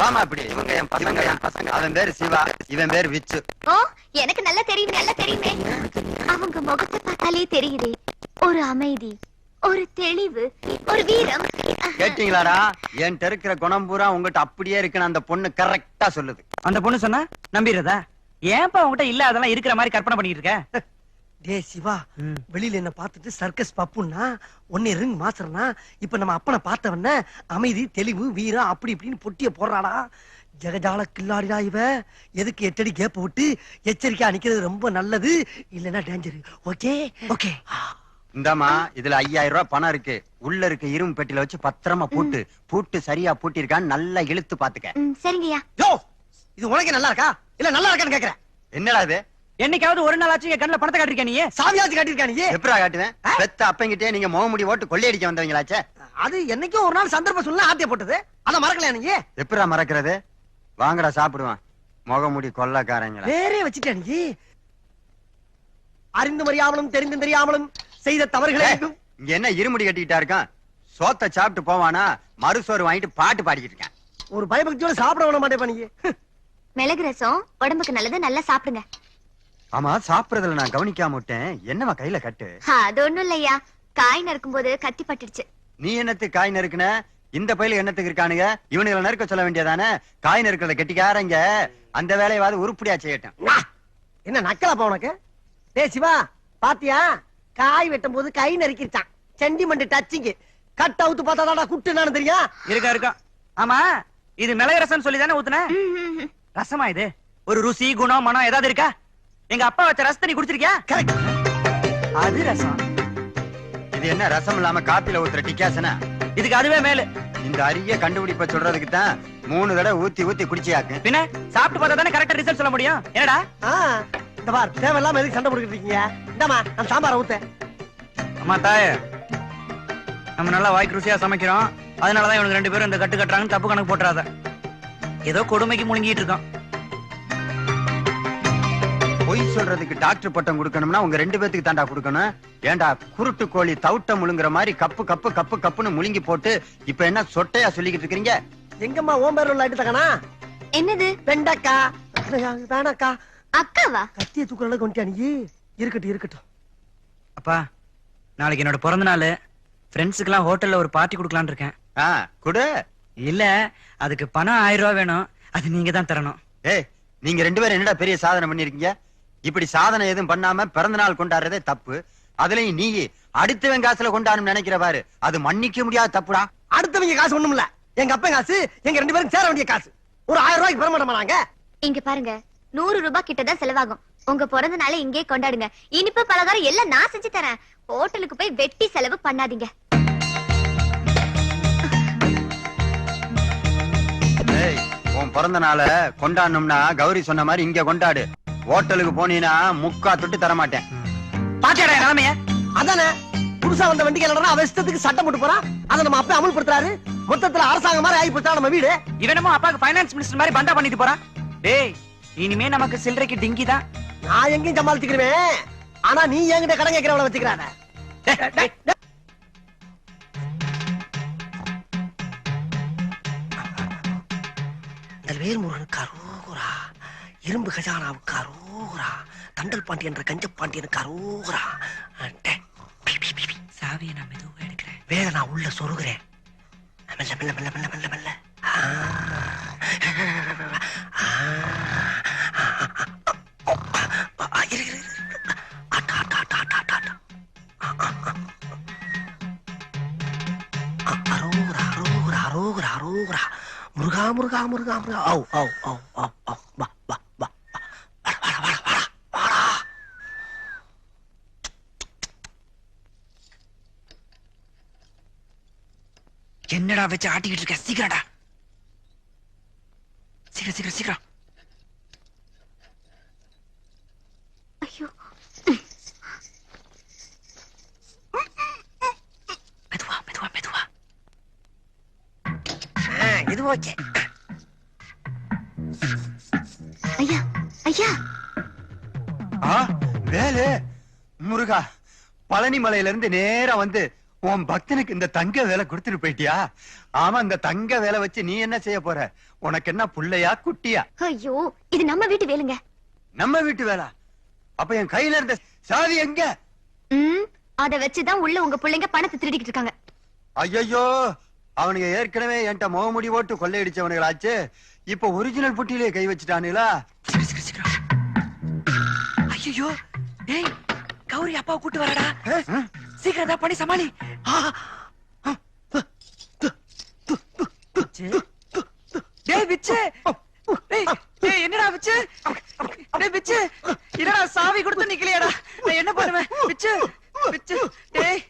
வாமா இப்படி. இவங்க என் பசங்க. அவன் பேரு சிவா, இவன் பேரு விச்சு. ஓ எனக்கு நல்லா தெரியுமே. அவங்க முகத்தை பார்த்தாலே தெரியுதே, ஒரு அமைதி, ஒரு தெளிவு, ஒரு வீரம். கேட்டீங்களாடா? என்கிட்ட இருக்கிற குணம் பூரா உங்ககிட்ட அப்படியே இருக்குன்னு அந்த பொண்ணு கரெக்டா சொல்லுது. அந்த பொண்ணு சொன்னா நம்பிடுறதா? ஏன்பா உங்ககிட்ட இல்ல அதெல்லாம் இருக்கிற மாதிரி கற்பனை பண்ணிட்டு இருக்க? டே சிவா, வெளியில என்ன பார்த்துட்டு சர்க்கஸ் பப்புன்னா ஒன்னே ரிங் மாஸ்டர்னா இப்ப நம்ம அப்பனை பார்த்தவன அமைதி, தெளிவு, வீரம் அப்படி இப்படின்னு பொட்டிய போடுறாடா. ஜெகஜால கில்லாடிடா இவ. எதுக்கு 8 அடி கேப் விட்டு எச்சரிக்கையா நிக்கிறது ரொம்ப நல்லது, இல்லன்னா டேஞ்சர். Okay okay. இந்தாமா, இதுல 5000 ரூபாய் பணம் இருக்கு. உள்ள இருக்க இரும்பு பெட்டில வச்சு பத்திரமா பூட்டு சரியா பூட்டிருக்கான்னு நல்லா இழுத்து பாத்துக்க. சரிங்கய்யா. யோ, இது உனக்கு நல்லா இருக்கா இல்ல நல்லா இருக்கான்னு கேக்குறேன். என்னடா இது? என்னைக்காவது ஒரு நாள் ஆச்சு என் கண்ணுல பணத்தை காட்டிருக்க நீ? சாவியாச்சு காட்டிருக்கா நீ? எப்படா காட்டுவேன்? பெத்த அப்பங்கிட்டே நீங்க முகமுடி ஓட்டு கொள்ளையடிக்க வந்தவங்களாச்சே. அது என்னைக்கும் ஒரு நாள் சந்தர்ப்ப சூழ்நிலை ஆத்திய போட்டது, அத மறக்கலையா நீ? எப்படா மறக்கிறது? வாங்கடா சாப்பிடுவான். முகமுடி கொள்ளக்காரங்களா வேறே வச்சுட்டா நீ? அறிந்து அறியாமலும் தெரிந்து தெரியாமலும் செய்த தவறுகளை இங்க என்ன இருமுடி கட்டிக்கிட்டா இருக்கான்? சோத்த சாப்பிட்டு போவானா? மறுசோறு வாங்கிட்டு பாட்டு பாடிக்கிட்டு இருக்கான். ஒரு பயபக்தியோட சாப்பிட விட மாட்டேன் நீ. மிளகு ரசம் உடம்புக்கு நல்லது, நல்லா சாப்பிடுங்க. ஆமா, சாப்பிடுறதுல நான் கவனிக்காம விட்டேன். என்னவா கையில கட்டு? அது ஒண்ணும் இல்லையா, காய் நறுக்கும் போது கத்தி பட்டுடுச்சு. நீ என்னத்துக்கு காய் நறுக்குன? இந்த பையில என்னத்துக்கு இருக்கானுங்க? இவனுங்களை நறுக்க சொல்ல வேண்டியதானே? காய் நறுக்கிறத கெட்டிக்காரங்க அந்த வேலையாவது உருப்படியா செய்யட்டும். என்ன நக்கலப்பா உனக்கு? டேய் சிவா, பாத்தியா? காய் வெட்டும் போது கை நறுக்கிட்டான். Sentiment touching. கட் அவுத்து பார்த்தாடா குட்டு என்னன்னு தெரியும்? இருக்கா. ஆமா, இது மிளகு ரசம் சொல்லி தானே ஊத்துன? ரசமா இது? ஒரு ருசி, குணம், மனம் ஏதாவது இருக்கா? எங்க அப்பா வச்ச ரசத்தை நீ குடிச்சிருக்கியா? அது ரசம். இது என்ன ரசம் இல்லாம காப்பில ஊத்துற டிக்காசனா? இதுக்கு அதுவே மேலு. இந்த அரிய கண்டுபிடிப்ப சொல்றதுக்கு தான் 3 தடவை ஊத்தி குடிச்சியாக்கு. பின்ன சாப்பிட்டு பார்த்தா தானே கரெக்டா ரிசல்ட் சொல்ல முடியும். என்னடா இந்த பார், தேவையில்லாம எதுக்கு சண்டை போட்டுக்கிட்டு இருக்கீங்க? இந்தாமா, நான் சாம்பாரை ஊத்த. அம்மா தாயே, நம்ம நல்லா வாய்க்கு ருசியா சமைக்கிறோம், அதனாலதான் இவனுக்கு 2 பேரும் இந்த கட்டு கட்டுறாங்கன்னு தப்பு கணக்கு போட்டுறாத. ஏதோ கொடுமைக்கு முழுங்கிட்டு இருக்கான். பொய் சொல்றதுக்கு டாக்டர் பட்டம் கொடுக்கணும்னா உங்க 2 பேத்துக்கு தாண்டா கொடுக்கணும். ஏண்டா குருட்டு கோழி தவுட்ட முழுங்குற மாதிரி கப்புன்னு முழுங்கி போட்டு இப்ப என்ன சொட்டையா சொல்லிக்கிட்டு இருக்கீங்க? எங்கம்மா ஓம்பேர் லைட் தக்கனா? என்னது? வெண்டக்கா. வேணாக்கா. அக்காவா? கத்திய தூக்கல கொண்டியா நீ? இருக்கட்டும். அப்பா, நாளைக்கு என்னோட பிறந்த நாள். ஃப்ரெண்ட்ஸுக்கு எல்லாம் ஹோட்டல்ல ஒரு பார்ட்டி கொடுக்கலான்னு இருக்கேன். குடு. இல்ல, அதுக்கு பணம் 1000 ரூபாய் வேணும். அது நீங்க தான் தரணும். ஏய், நீங்க 2 பேரும் என்னடா பெரிய சாதனை பண்ணிருக்கீங்க? இப்படி சாதனை எதுவும் பண்ணாம பிறந்த நாள் கொண்டாடுறதே தப்பு. அதுலயும் நீ அடுத்தவன் காசுல கொண்டாடணும் நினைக்கிற பாரு, அது மன்னிக்க முடியாத தப்புடா. அடுத்தவங்க காசு ஒண்ணும் இல்ல, எங்க அப்பா காசு, எங்க 2 பேரும் சேர வேண்டிய காசு. ஒரு 1000 ரூபாய்க்கு பெற மாட்டோமா நாங்க? இங்க பாருங்க, 100 ரூபாய் கிட்டதான் செலவாகும். உங்க பிறந்த நாளை இங்கே கொண்டாடுங்க. இனிப்பு பலகாரம் எல்லாம் நான் செஞ்சு தரேன். ஹோட்டலுக்கு போய் வெட்டி செலவு பண்ணாதீங்க. ஏய், உன் பிறந்த நாளை கொண்டாடணும்னா கௌரி சொன்ன மாதிரி இங்க கொண்டாடு. ஹோட்டலுக்கு போனீனா முக்கா தொட்டு தர மாட்டேன். பாத்தியாடா நிலைமைய? அதானே, புதுசா வந்த வண்டிக்கு அவன் இஷ்டத்துக்கு சட்டம் போட்டு போறான். அதை நம்ம அப்பா அமல்படுத்துறாரு. மொத்தத்துல அரசாங்கம் மாதிரி ஆகி போச்சா நம்ம வீடு. இவனமோ அப்பாக்கு ஃபைனான்ஸ் மினிஸ்டர் மாதிரி பந்தா பண்ணிட்டு போறான். டேய், இனிமே நமக்கு சில்லறைக்கு டிங்கி தான். நான் எங்கேயும் சமாளிச்சுக்கிறேன். ஆனா நீ என்கிட்ட கடன் கேட்கிறவளை வச்சுக்கிறாத. வேல்முருகனுக்கு அரோகரா, இரும்பு கஜானாவுக்கு அரோகரா, தண்டல் பாண்டி என்ற கஞ்ச பாண்டியனுக்கு அரோகரா. சாவியை நான் மெதுவா எடுக்கிறேன். வேற நான் உள்ள சொருகிறேன். மெல்ல மெல்ல மெல்ல மெல்ல மெல்ல மெல்ல. அரோகரா அரோகரா அரோகரா அரோகரா. முருகா முருகா முருகா முருகா. ஓ ஓ ஓ ஓ ஓ. வா வா வா. வாடா வாடா வாடா வாடா. என்னடா வச்சு ஆட்டிக்கிட்டு இருக்க? சீக்கிரடா, சீக்கிரம் சீக்கிரம் சீக்கிரம். ஐயோ, மெதுவா மெதுவா மெதுவா. இது ஓகே. ஐயா ஐயா. வேலு முருகா, பழனி மலையில இருந்து நேரா வந்து உன் பக்தனுக்கு இந்த தங்க வேலை கொடுத்துட்டு போயிட்டியா? ஆமா, இந்த தங்க வேலை வச்சு நீ என்ன செய்ய போற? உனக்கு என்ன புள்ளையா குட்டியா? ஐயோ, இது நம்ம வீட்டு வேலைங்க. நம்ம வீட்டு வேலை? அப்ப என் கையில இருந்த சாவி எங்க? அத வச்சுதான் உள்ள உங்க பிள்ளைங்க பணத்தை திருடிக்கிட்டு இருக்காங்க. ஐயோ, அவனுங்க ஏற்கனவே என்கிட்ட முகமுடி ஓட்டு கொள்ளையடிச்சவனுங்களாச்சு. இப்ப ஒரிஜினல் புட்டியிலே கை வச்சுட்டானுங்களா? ஐயோ, டேய் கௌரி அப்பாவை கூட்டு வரடா. சீக்கிரம் தான் பண்ணி சமாளி. டேய் விச்சு, டேய் என்னடா விச்சு? டேய் விச்சு, என்னடா சாவி கொடுத்து நிக்கலையாடா? நான் என்ன பண்ணுவேன் விச்சு? விச்சு, டேய்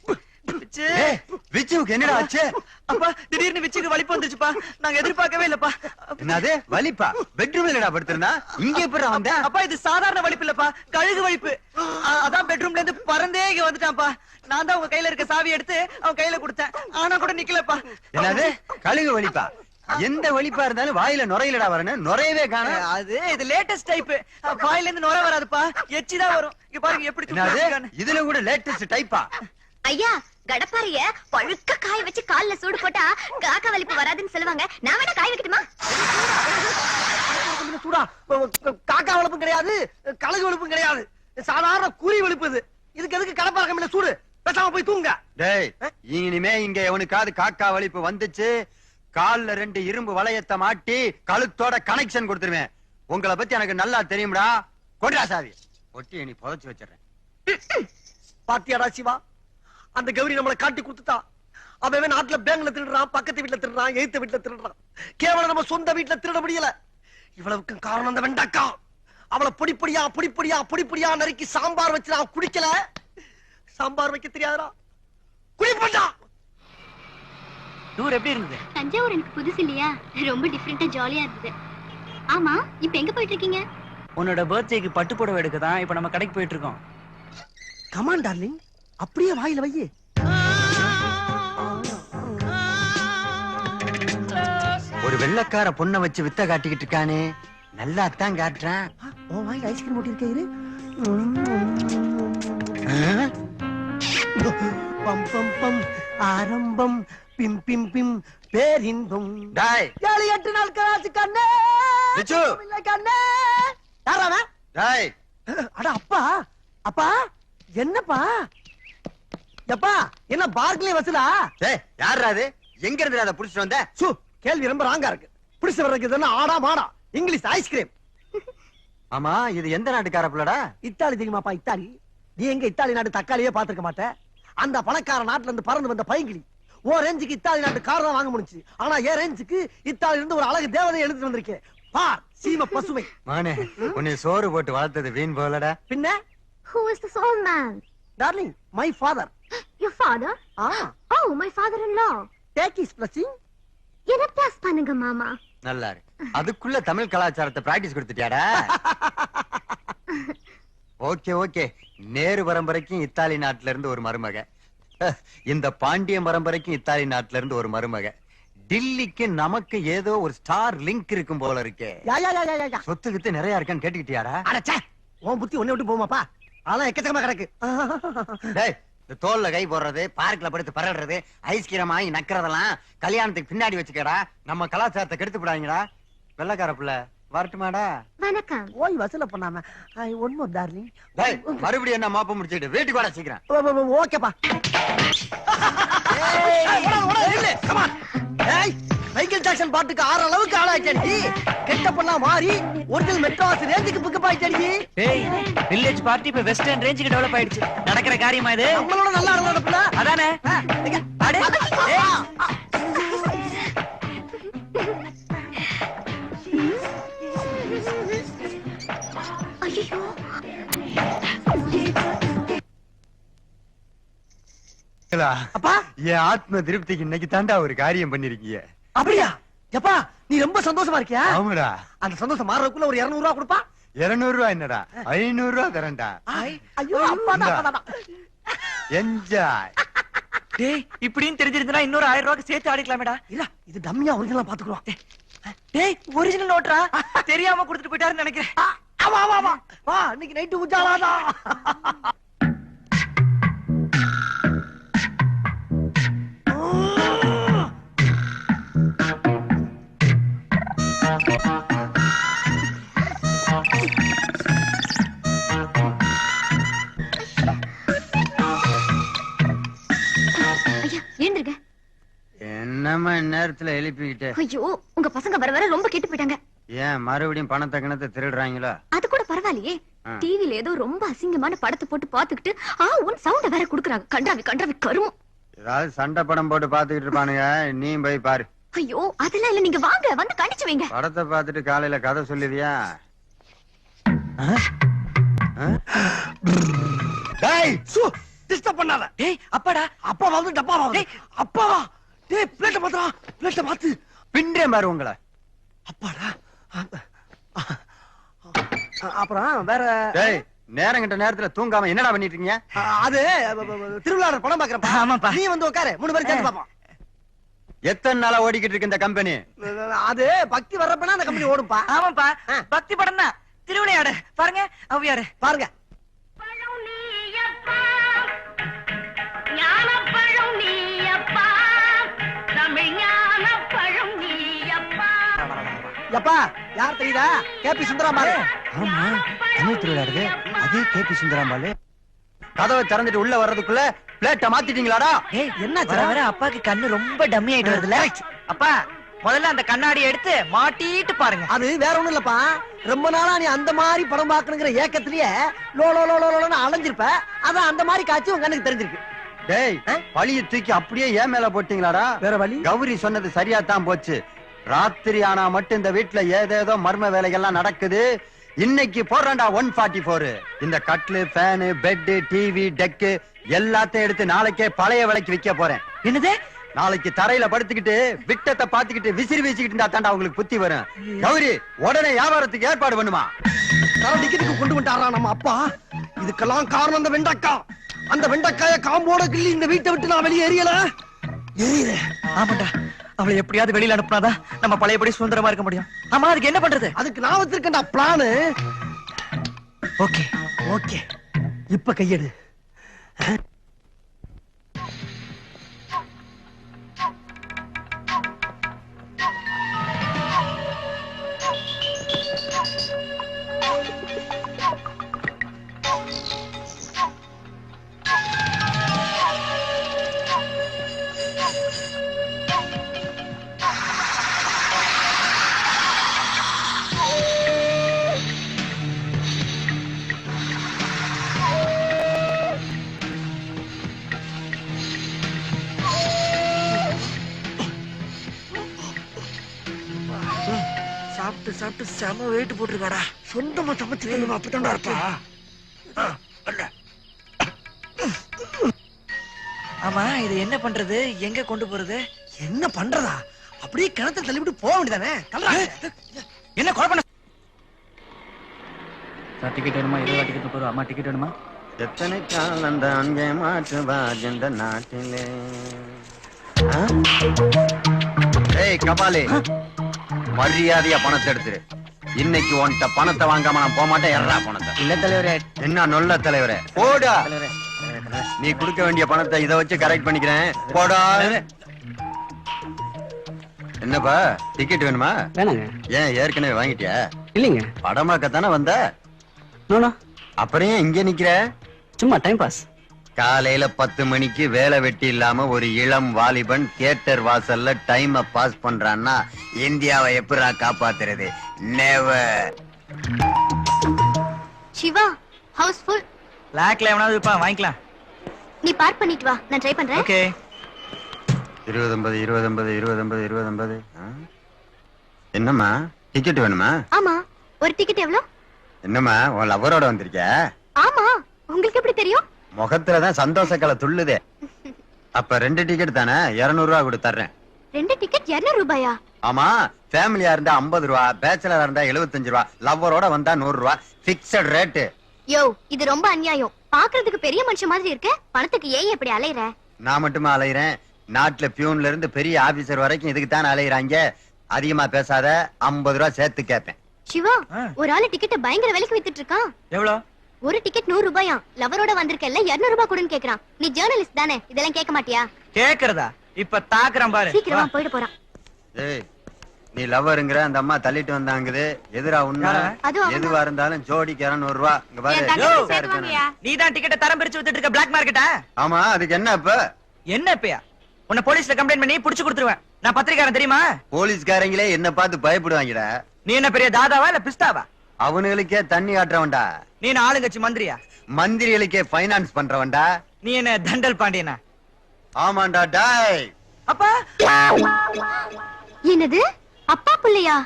விச்சு. விச்சுவுக்கு என்னடா ஆச்சு? அப்பா திடீர்னு விச்சுக்கு வலிப்பு வந்துச்சுப்பா. நாங்க எதிர்பார்க்கவே இல்லப்பா. என்னது வலிப்பா? பெட்ரூம்ல என்னடா படுத்திருந்தா? இங்க எப்படி வந்த? அப்பா இது சாதாரண வலிப்பு இல்லப்பா, கழுகு வலிப்பு. அதான் பெட்ரூம்ல இருந்து பறந்தே இங்க வந்துட்டான்ப்பா. நான் தான் உங்க கையில இருக்க சாவி எடுத்து அவன் கையில கொடுத்தேன். ஆனா கூட நிக்கலப்பா. என்னது கழுகு வலிப்பா? எந்த வலிப்பா இருந்தாலும் வாயில நுரையிலடா வரணும், நுரையவே காணோம். அது இது லேட்டஸ்ட் டைப். வாயில இருந்து நுரை வராதுப்பா, எச்சி தான் வரும். இங்க பாருங்க எப்படி என்னது இதுல கூட லேட்டஸ்ட் டைப்பா? ஐயா, கடப்பாரிய பழுக்க காய வச்சு கால்ல சூடு போட்டா காக்கா வலிப்பு வராதுன்னு சொல்லுவாங்க. நான் வேணா காய வைக்கட்டுமா? சூடா காக்கா வலிப்பும் கிடையாது, கழுகு வலிப்பும் கிடையாது, சாதாரண குறி வலிப்பு. இது இதுக்கு எதுக்கு கடப்பாரகம் இல்ல சூடு? பேசாம போய் தூங்க. டேய், இனிமே இங்க எவனுக்காவது காக்கா வலிப்பு வந்துச்சு, கால்ல 2 இரும்பு வளையத்தை மாட்டி கழுத்தோட கனெக்ஷன் கொடுத்துருவேன். உங்களை பத்தி எனக்கு நல்லா தெரியும்டா. கொண்டா சாவி. ஒட்டி நீ புதைச்சு வச்சிடறேன். பாத்தியாடா சிவா, அந்த கௌரி நம்மளை காட்டி கொடுத்துட்டா. அவன் நாட்டுல பேங்க்ல திருடுறான், பக்கத்து வீட்டுல திருடுறான், எய்த்த வீட்டுல திருடுறான். கேவலம் நம்ம சொந்த வீட்டுல திருட முடியல. இவ்வளவுக்கு காரணம் அந்த வெண்டக்கா. அவளை பொடிப்படியா நறுக்கி சாம்பார் வச்சு நான் குடிக்கல. சாம்பார் வைக்க தெரியாதா? குடிப்பட்டா. டூர் எப்படி இருந்தது? தஞ்சாவூர் எனக்கு புதுசு இல்லையா, ரொம்ப டிஃபரெண்டா ஜாலியா இருந்தது. ஆமா, இப்ப எங்க போயிட்டு இருக்கீங்க? உன்னோட பர்த்டேக்கு பட்டு புடவை எடுக்க தான் இப்ப நம்ம கடைக்கு போயிட்டு இருக்கோம். கமான் டார்லிங், அப்படியே வாயில வையே. ஒரு வெள்ளக்கார பொண்ணை வச்சு வித்த காட்டிக்கிட்டு இருக்கானே, நல்லா தான் காட்டுறான். உன் வாயில ஐஸ்கிரீம் ஓட்டி இருக்க. பம் பம் பம் ஆரம்பம், பிம் பிம் பிம் பேரின்பம். டேய் 7-8 நாள் கராச்சு கண்ணே. விச்சு. இல்ல கண்ணே. யாராவ? டேய், அட அப்பா, அப்பா என்னப்பா? எப்பா என்ன பார்க்லயே வசூலா? டேய் யாரா அது? எங்க இருந்து அத புடிச்சிட்டு வந்த? சு, கேள்வி ரொம்ப ராங்கா இருக்கு. புடிச்சு வர்றதுக்கு இது என்ன ஆடா மாடா? English ice cream. ஆமா, இது எந்த நாட்டுக்கார புள்ளடா? இத்தாலி தெரியுமாப்பா? இத்தாலி. நீ எங்க இத்தாலி நாட்டு தக்காளியே பாத்துக்க மாட்ட. அந்த பணக்கார நாட்டுல இருந்து பறந்து வந்த பைங்கிளி. ஓ ரேஞ்சுக்கு இத்தாலி நாட்டு கார் தான் வாங்க முடிஞ்சு. ஆனா ஏன் ரேஞ்சுக்கு இத்தாலி இருந்து ஒரு அழகு தேவதை எழுதிட்டு வந்திருக்கேன். பார், சீம பசுமை. மானே, உன்னை சோறு போட்டு வளர்த்தது வீண் போலடா. பின்ன Who is this old man? Darling, my father. Your father? Oh, my father-in-law. Take his blessing. என்ன பிளஸ் பண்ணுங்க மாமா. நல்லா இருக்கு. அதுக்குள்ள தமிழ் கலாச்சாரத்தை பிராக்டிஸ் கொடுத்துட்டியாடா? Okay okay. நேரு பரம்பரைக்கும் இத்தாலி நாட்டுல இருந்து ஒரு மருமக, இந்த பாண்டிய பரம்பரைக்கும் இத்தாலி நாட்டுல இருந்து ஒரு மருமக. டில்லிக்கு நமக்கு ஏதோ ஒரு ஸ்டார் லிங்க் இருக்கும் போல இருக்கே. சொத்து கித்து நிறைய இருக்கான்னு கேட்டுக்கிட்டியாடா? அடச்சே, உன் புத்தி ஒண்ணே விட்டு போமாப்பா. அதெல்லாம் எக்கச்சக்கமா கிடக்கு. டேய், இந்த தோல்ல கை போடுறது, பார்க்ல படுத்து பரடுறது, ஐஸ்கிரீம் வாங்கி நக்கறதெல்லாம் கல்யாணத்துக்கு பின்னாடி வச்சுக்கடா. நம்ம கலாச்சாரத்தை கெடுத்து விடாங்கடா. வெள்ளக்கார புள்ள வரட்டுமாடா? வணக்கம். ஓய் வசூல பண்ணாம. One more darling. டேய், மறுபடியும் என்ன மாப்ப முடிச்சிட்டு வீட்டுக்கு வர சீக்கிரம். ஓகேப்பா. மைக்கேல் ஜாக்சன் பாட்டுக்கு 6 அளவுக்கு ஆளாச்சடி. கெட்ட பண்ணா மாறி ஒரிஜினல் மெட்ராஸ் ரேஞ்சுக்கு பிக்கப் ஆயிட்டடி. டேய், வில்லேஜ் பார்ட்டி இப்ப வெஸ்டர்ன் ரேஞ்சுக்கு டெவலப் ஆயிடுச்சு. நடக்கிற காரியமா இது? நம்மளோட நல்லா நடப்புல. அதானே? அடே, டேய். ஐயோ, அப்பா, என் ஆத்ம திருப்திக்கு இன்னைக்கு தாண்டா ஒரு காரியம் பண்ணிருக்கீங்க. அப்படியா? எப்பா நீ ரொம்ப சந்தோஷமா இருக்கியா? ஆமாடா. அந்த சந்தோஷம் மாறதுக்குள்ள ஒரு 200 ரூபாய் கொடுப்பா. 200 ரூபாய் என்னடா, 500 ரூபாய் தரேன்டா. ஐயோ அப்பா, என்ஜாய். டேய், இப்படின்னு தெரிஞ்சிருந்தா இன்னொரு 1000 ரூபாய்க்கு சேர்த்து ஆடிக்கலாமேடா. இல்ல இது டம்மியா ஒரிஜினலா பாத்துக்குறோம். டேய், ஒரிஜினல் நோட்ரா? தெரியாம கொடுத்துட்டு போயிட்டாருன்னு நினைக்கிறேன். ஆமா ஆமா ஆமா. வா, இன்னைக்கு நைட்டு உஜாலாடா. ஐயா எழுந்திருங்க. என்னம்மா நேரத்துல எழுப்பிக்கிட்டு? ஐயோ உங்க பசங்க வர வர ரொம்ப கெட்டு போயிட்டாங்க. ஏன் மறுபடியும் பணத்தை கிணத்தை திருடுறாங்களா? அது கூட பரவாயில்லையே. டிவில ஏதோ ரொம்ப அசிங்கமான படத்தை போட்டு பாத்துக்கிட்டு உன் சவுண்ட வேற குடுக்குறாங்க. கண்டாவி கருமம். ஏதாவது சண்டை படம் போட்டு பாத்துக்கிட்டு இருப்பானுங்க, நீ போய் பாரு. ஐயோ அதெல்லாம் இல்ல, நீங்க வாங்க வந்து கண்டிச்சு வைங்க. படத்தை பார்த்துட்டு காலையில கதை சொல்லுவியா? டேய் டிஸ்டர்ப் பண்ணாத. டேய் அப்பாடா, அப்பா வந்து டப்பா வா. டேய் அப்பாவா? டேய் பிளேட்ட மாத்துடா, பிளேட்ட மாத்து. பின்றே பாரு உங்களை. அப்பாடா. அப்புறம் வேற டேய் நேரம் கிட்ட நேரத்துல தூங்காம என்னடா பண்ணிட்டு இருக்கீங்க? அது திருவிழா படம் பாக்குறப்பா. ஆமாப்பா. நீ வந்து உட்காரு, 3 பேரும் சேர்ந்து பாப்போம். எத்தனை நாளா ஓடிக்கிட்டு இருக்கு இந்த கம்பெனி? அது பக்தி வர்றப்பனா அந்த கம்பெனி ஓடும்பா. ஆமாப்பா, பக்தி படம் தான். திருவிளையாடு பாருங்க, ஔவையாரு பாருங்க. எப்பா யார் தெரியுதா? கேபி சுந்தராம்பாள். ஆமா தமிழ் திருவிழாடுது, அதே கேபி சுந்தராம்பாள். கதவை திறந்துட்டு உள்ள வர்றதுக்குள்ள பிளேட்ட மாத்திட்டீங்களாடா? ஏய் என்ன வர அப்பாக்கு கண்ணு ரொம்ப டம்மி ஆயிட்டு வருதுல. அப்பா முதல்ல அந்த கண்ணாடி எடுத்து மாட்டிட்டு பாருங்க. அது வேற ஒண்ணும் இல்லப்பா, ரொம்ப நாளா நீ அந்த மாதிரி படம் பாக்கணுங்கிற ஏக்கத்திலேயே லோ லோ லோ லோன்னு அலைஞ்சிருப்ப. அதான் அந்த மாதிரி காட்சி உங்க கண்ணுக்கு தெரிஞ்சிருக்கு. டேய் பழிய தூக்கி அப்படியே ஏன் மேல போட்டீங்களாடா? வேற வழி? கௌரி சொன்னது சரியா தான் போச்சு. ராத்திரி ஆனா மட்டும் இந்த வீட்டுல ஏதேதோ மர்ம வேலைகள்லாம் நடக்குது. இன்னைக்கு போடுறான்டா 144. இந்த கட்லு, ஃபேனு, பெட், டிவி, டெக்கு எல்லாத்தையும் எடுத்து நாளைக்கே பழைய விலைக்கு விற்க போறேன். என்னது? நாளைக்கு தரையில படுத்துக்கிட்டு விட்டத்தை பாத்துக்கிட்டு விசிறி வீசிக்கிட்டு இருந்தா தாண்டா உங்களுக்கு புத்தி வரும். கௌரி உடனே வியாபாரத்துக்கு ஏற்பாடு பண்ணுமா. டிக்கெட்டுக்கு கொண்டு வந்துட்டாரா நம்ம அப்பா? இதுக்கெல்லாம் காரணம் அந்த வெண்டக்கா. அந்த வெண்டக்காய காம்போட கிள்ளி இந்த வீட்டை விட்டு நான் வெளியே எரியல. ஆமாண்டா, அவளை எப்படியாவது வெளியில அனுப்புனாதான் நம்ம பழையபடி சுதந்திரமா இருக்க முடியும். ஆமா அதுக்கு என்ன பண்றது? அதுக்கு நான் வச்சிருக்கேன்டா பிளானு. ஓகே ஓகே இப்ப கையெடு. சாப்பிட்டு சாப்பிட்டு செம வெயிட் போட்டுருக்காடா. சொந்தமா சமைச்சு அப்பதான்டா இருப்பா. ஆமா இது என்ன பண்றது, எங்க கொண்டு போறது? என்ன பண்றதா? அப்படியே கிணத்துல தள்ளிவிட்டு போக வேண்டியதானே? என்ன கொலை பண்ண? சார் டிக்கெட் வேணுமா? 20 டிக்கெட் போறோம். அம்மா டிக்கெட் வேணுமா? எத்தனை காலம் அங்கே மாற்றுவார் இந்த நாட்டிலே. ஏய் கபாலி, மரியாதையா பணத்தை எடுத்துரு. இன்னைக்கு உன்கிட்ட பணத்தை வாங்காம நான் போக மாட்டேன். எறா பணத்தை. இல்ல தலைவரே. என்ன நொல்ல தலைவரே? போடா. நீ கொடுக்க வேண்டிய பணத்தை இதை வச்சு கரெக்ட் பண்ணிக்கிறேன். போடா. என்னப்பா டிக்கெட் வேணுமா? வேணாங்க. ஏன் ஏற்கனவே வாங்கிட்டியா? இல்லைங்க. படமாக்கத்தானே வந்த? நோனோ. அப்புறம் ஏன் இங்க நிக்கிற? சும்மா டைம் பாஸ். காலையில 10 மணிக்கு வேலை வெட்டி இல்லாம ஒரு இளம் வாலிபன் தியேட்டர் வாசல்ல டைம் பாஸ் பண்றான்னா இந்தியாவை எப்படா காப்பாத்துறது? நெவர். சிவா ஹவுஸ்ஃபுல். பிளாக்ல எவனாவது இருப்பான், வாங்கிக்கலாம். நீ பார்க் பண்ணிட்டு வா, நான் ட்ரை பண்றேன். ஓகே. 20 20 20 20 என்னம்மா டிக்கெட் வேணுமா? ஆமா, ஒரு டிக்கெட் எவ்வளவு? என்னம்மா உன் லவரோட வந்திருக்க? ஆமா, உங்களுக்கு எப்படி தெரியும்? முகத்துலதான் சந்தோஷக்கலை துள்ளுதே. அப்ப 2 டிக்கெட் தானே, 200 ரூபா கொடுத்து தர்றேன். 2 டிக்கெட் 200 ரூபாயா? ஆமா, ஃபேமிலியா இருந்தா 50 ரூபா, பேச்சலரா இருந்தா 75 ரூபா, லவ்வரோட வந்தா 100 ரூபா. Fixed rate. யோ இது ரொம்ப அநியாயம். பாக்குறதுக்கு பெரிய மனுஷன் மாதிரி இருக்க, பணத்துக்கு ஏன் இப்படி அலையற? நான் மட்டுமா அலையிறேன்? நாட்டுல பியூன்ல இருந்து பெரிய ஆபீசர் வரைக்கும் இதுக்கு தான் அலையிறாங்க. அதிகமா பேசாத, 50 ரூபா சேர்த்து கேட்பேன். சிவா, ஒரு ஆளு டிக்கெட்ட பயங்கர விலைக்கு வித்துட்டு இருக்கான். எவ்வளவு? ஒரு டிக்கெட் 100 ரூபாயா? லவரோட வந்திருக்கல 200 ரூபாய் கொடுன்னு கேக்குறான். நீ ஜர்னலிஸ்ட் தானே, இதெல்லாம் கேட்க மாட்டியா? கேக்குறதா? இப்ப தாக்குறான் பாரு. சீக்கிரமா போயிட போறான். ஏய், நீ லவ்வருங்கிற அந்த அம்மா தள்ளிட்டு வந்தாங்குது. எதிரா உன்ன எதுவா இருந்தாலும் ஜோடிக்கு 200 ரூபா. இங்க பாரு. நீ தான் டிக்கெட்ட தரம் பிரிச்சு வித்துட்டு இருக்க பிளாக் மார்க்கெட்டா? ஆமா, அதுக்கு என்ன இப்ப? என்ன இப்பயா? உன்னை போலீஸ்ல கம்ப்ளைண்ட் பண்ணி புடிச்சு கொடுத்துருவேன். நான் பத்திரிக்காரன் தெரியுமா? போலீஸ்காரங்களே என்ன பார்த்து பயப்படுவாங்கடா. நீ என்ன பெரிய தாதாவா இல்ல பிஸ்தாவா? அவனுங்களுக்கே தண்ணி காட்டுறவன்டா. நீ என்ன ஆளுங்கட்சி மந்திரியா? மந்திரிகளுக்கே ஃபைனான்ஸ் பண்றவன்டா. நீ என்ன தண்டல் பாண்டியனா? ஆமாண்டா டாய். அப்பா என்னது அப்பா புள்ளையா?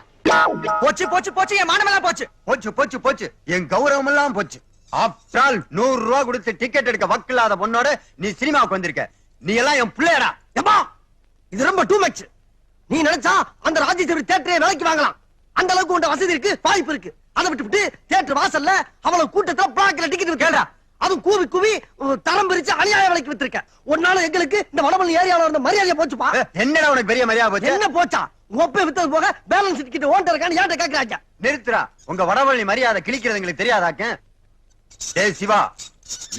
போச்சு போச்சு போச்சு, என் மானமெல்லாம் போச்சு. போச்சு போச்சு போச்சு, என் கௌரவம் எல்லாம் போச்சு. ஆப்டால் 100 ரூபா கொடுத்து டிக்கெட் எடுக்க வக்கில்லாத பொண்ணோட நீ சினிமாவுக்கு வந்திருக்க. நீ எல்லாம் என் பிள்ளையடா. ஏப்பா இது ரொம்ப டூ மச். நீ நினைச்சா அந்த ராஜேஸ்வரி தியேட்டரை விலைக்கு வாங்கலாம். அந்த அளவுக்கு உண்ட வசதி இருக்கு, வாய்ப்பு இருக்கு. அதை விட்டு தியேட்டர் வாசல்ல அவ்வளவு கூட்டத்துல பிளாக்ல டிக்கெட் கேடா. அதுவும் கூவி கூவி தரம் பிரிச்சு அநியாய விலைக்கு வித்திருக்க. ஒரு நாள் எங்களுக்கு இந்த வடமல்லி ஏரியால இருந்த மரியாதையை போச்சுப்பா. என்னடா உனக்கு பெரிய மரியாதை போச்சு? என்ன போச்சா? ஒப்பே வித்தது போக பேலன்ஸ் டிக்கெட் ஓன்ட்ட இருக்கான்னு யார்ட்ட கேக்குறாங்க? நிறுத்துறா. உங்க வடவள்ளி மரியாதை கிழிக்கிறது எங்களுக்கு தெரியாதாக்க? ஏய் சிவா,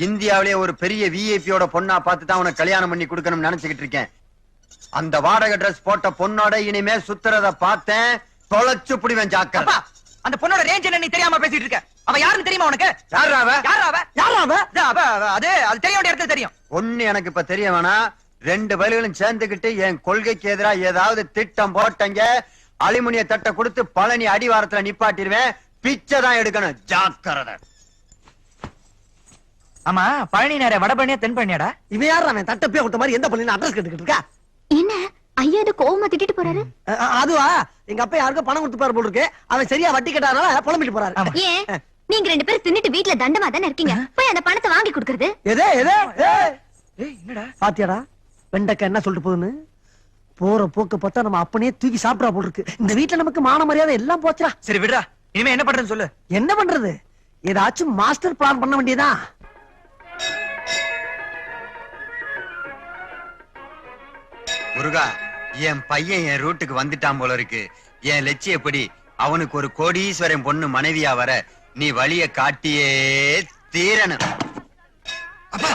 இந்தியாவிலே ஒரு பெரிய விஐபியோட பொண்ணா பார்த்து தான் உனக்கு கல்யாணம் பண்ணி கொடுக்கணும்னு நினைச்சுக்கிட்டு இருக்கேன். அந்த வாடகை டிரஸ் போட்ட பொண்ணோட இனிமே சுத்துறத பார்த்தேன், தொலைச்சு புடிவேன் ஜாக்கிரதை. அந்த பொண்ணோட ரேஞ்ச் என்ன நீ தெரியாம பேசிட்டு இருக்க? அவ யாருன்னு தெரியுமா உனக்கு? யாரா அவ? அது தெரிய வேண்டிய இடத்துல தெரியும். ஒண்ணு எனக்கு இப்ப தெரிய வேணாம். 2 பேர்களும் சேர்ந்துகிட்டு என் கொள்கைக்கு எதிரா ஏதாவது திட்டம் போட்டங்க, அலுமினிய தட்டை கொடுத்து பழனி அடிவாரத்துல நிப்பாட்டிடுவேன். பிச்சை தான் எடுக்கணும், ஜாக்கிரதை. ஆமா, பழனி நேர வடபழனியா தென்பழனியாடா? இவன் யாரா அவன் தட்டப்பே கொடுத்த மாதிரி எந்த பள்ளின்னு அட்ரஸ் கேட்டுக்கிட்டு இருக்கா? என்ன ஐயா இது கோவமா திட்டிட்டு போறாரு? அதுவா எங்க அப்பா யாருக்கும் பணம் கொடுத்து பாரு போல இருக்கு. அவன் சரியா வட்டி கட்டாதனால புலம்பிட்டு போறாரு. ஏன் நீங்க 2 பேரும் தின்னுட்டு வீட்ல தண்டமா தானே இருக்கீங்க? போய் அந்த பணத்தை வாங்கி கொடுக்கறது. என்னடா பாத்தியாடா வெண்டக்கா என்ன சொல்லிட்டு போகுதுன்னு? போற போக்கு பார்த்தா நம்ம அப்பனே தூக்கி சாப்பிடா போல இருக்கு. இந்த வீட்டுல நமக்கு மான மரியாதை எல்லாம் போச்சுடா. சரி விடுறா, இனிமே என்ன பண்றதுன்னு சொல்லு. என்ன பண்றது? ஏதாச்சும் மாஸ்டர் பிளான் பண்ண வேண்டியதா? முருகா, என் பையன் என் ரூட்டுக்கு வந்துட்டான் போல இருக்கு. என் லட்சியப்படி அவனுக்கு ஒரு கோடீஸ்வரன் பொண்ணு மனைவியா வர நீ வழிய காட்டியே தீரணும். அப்பா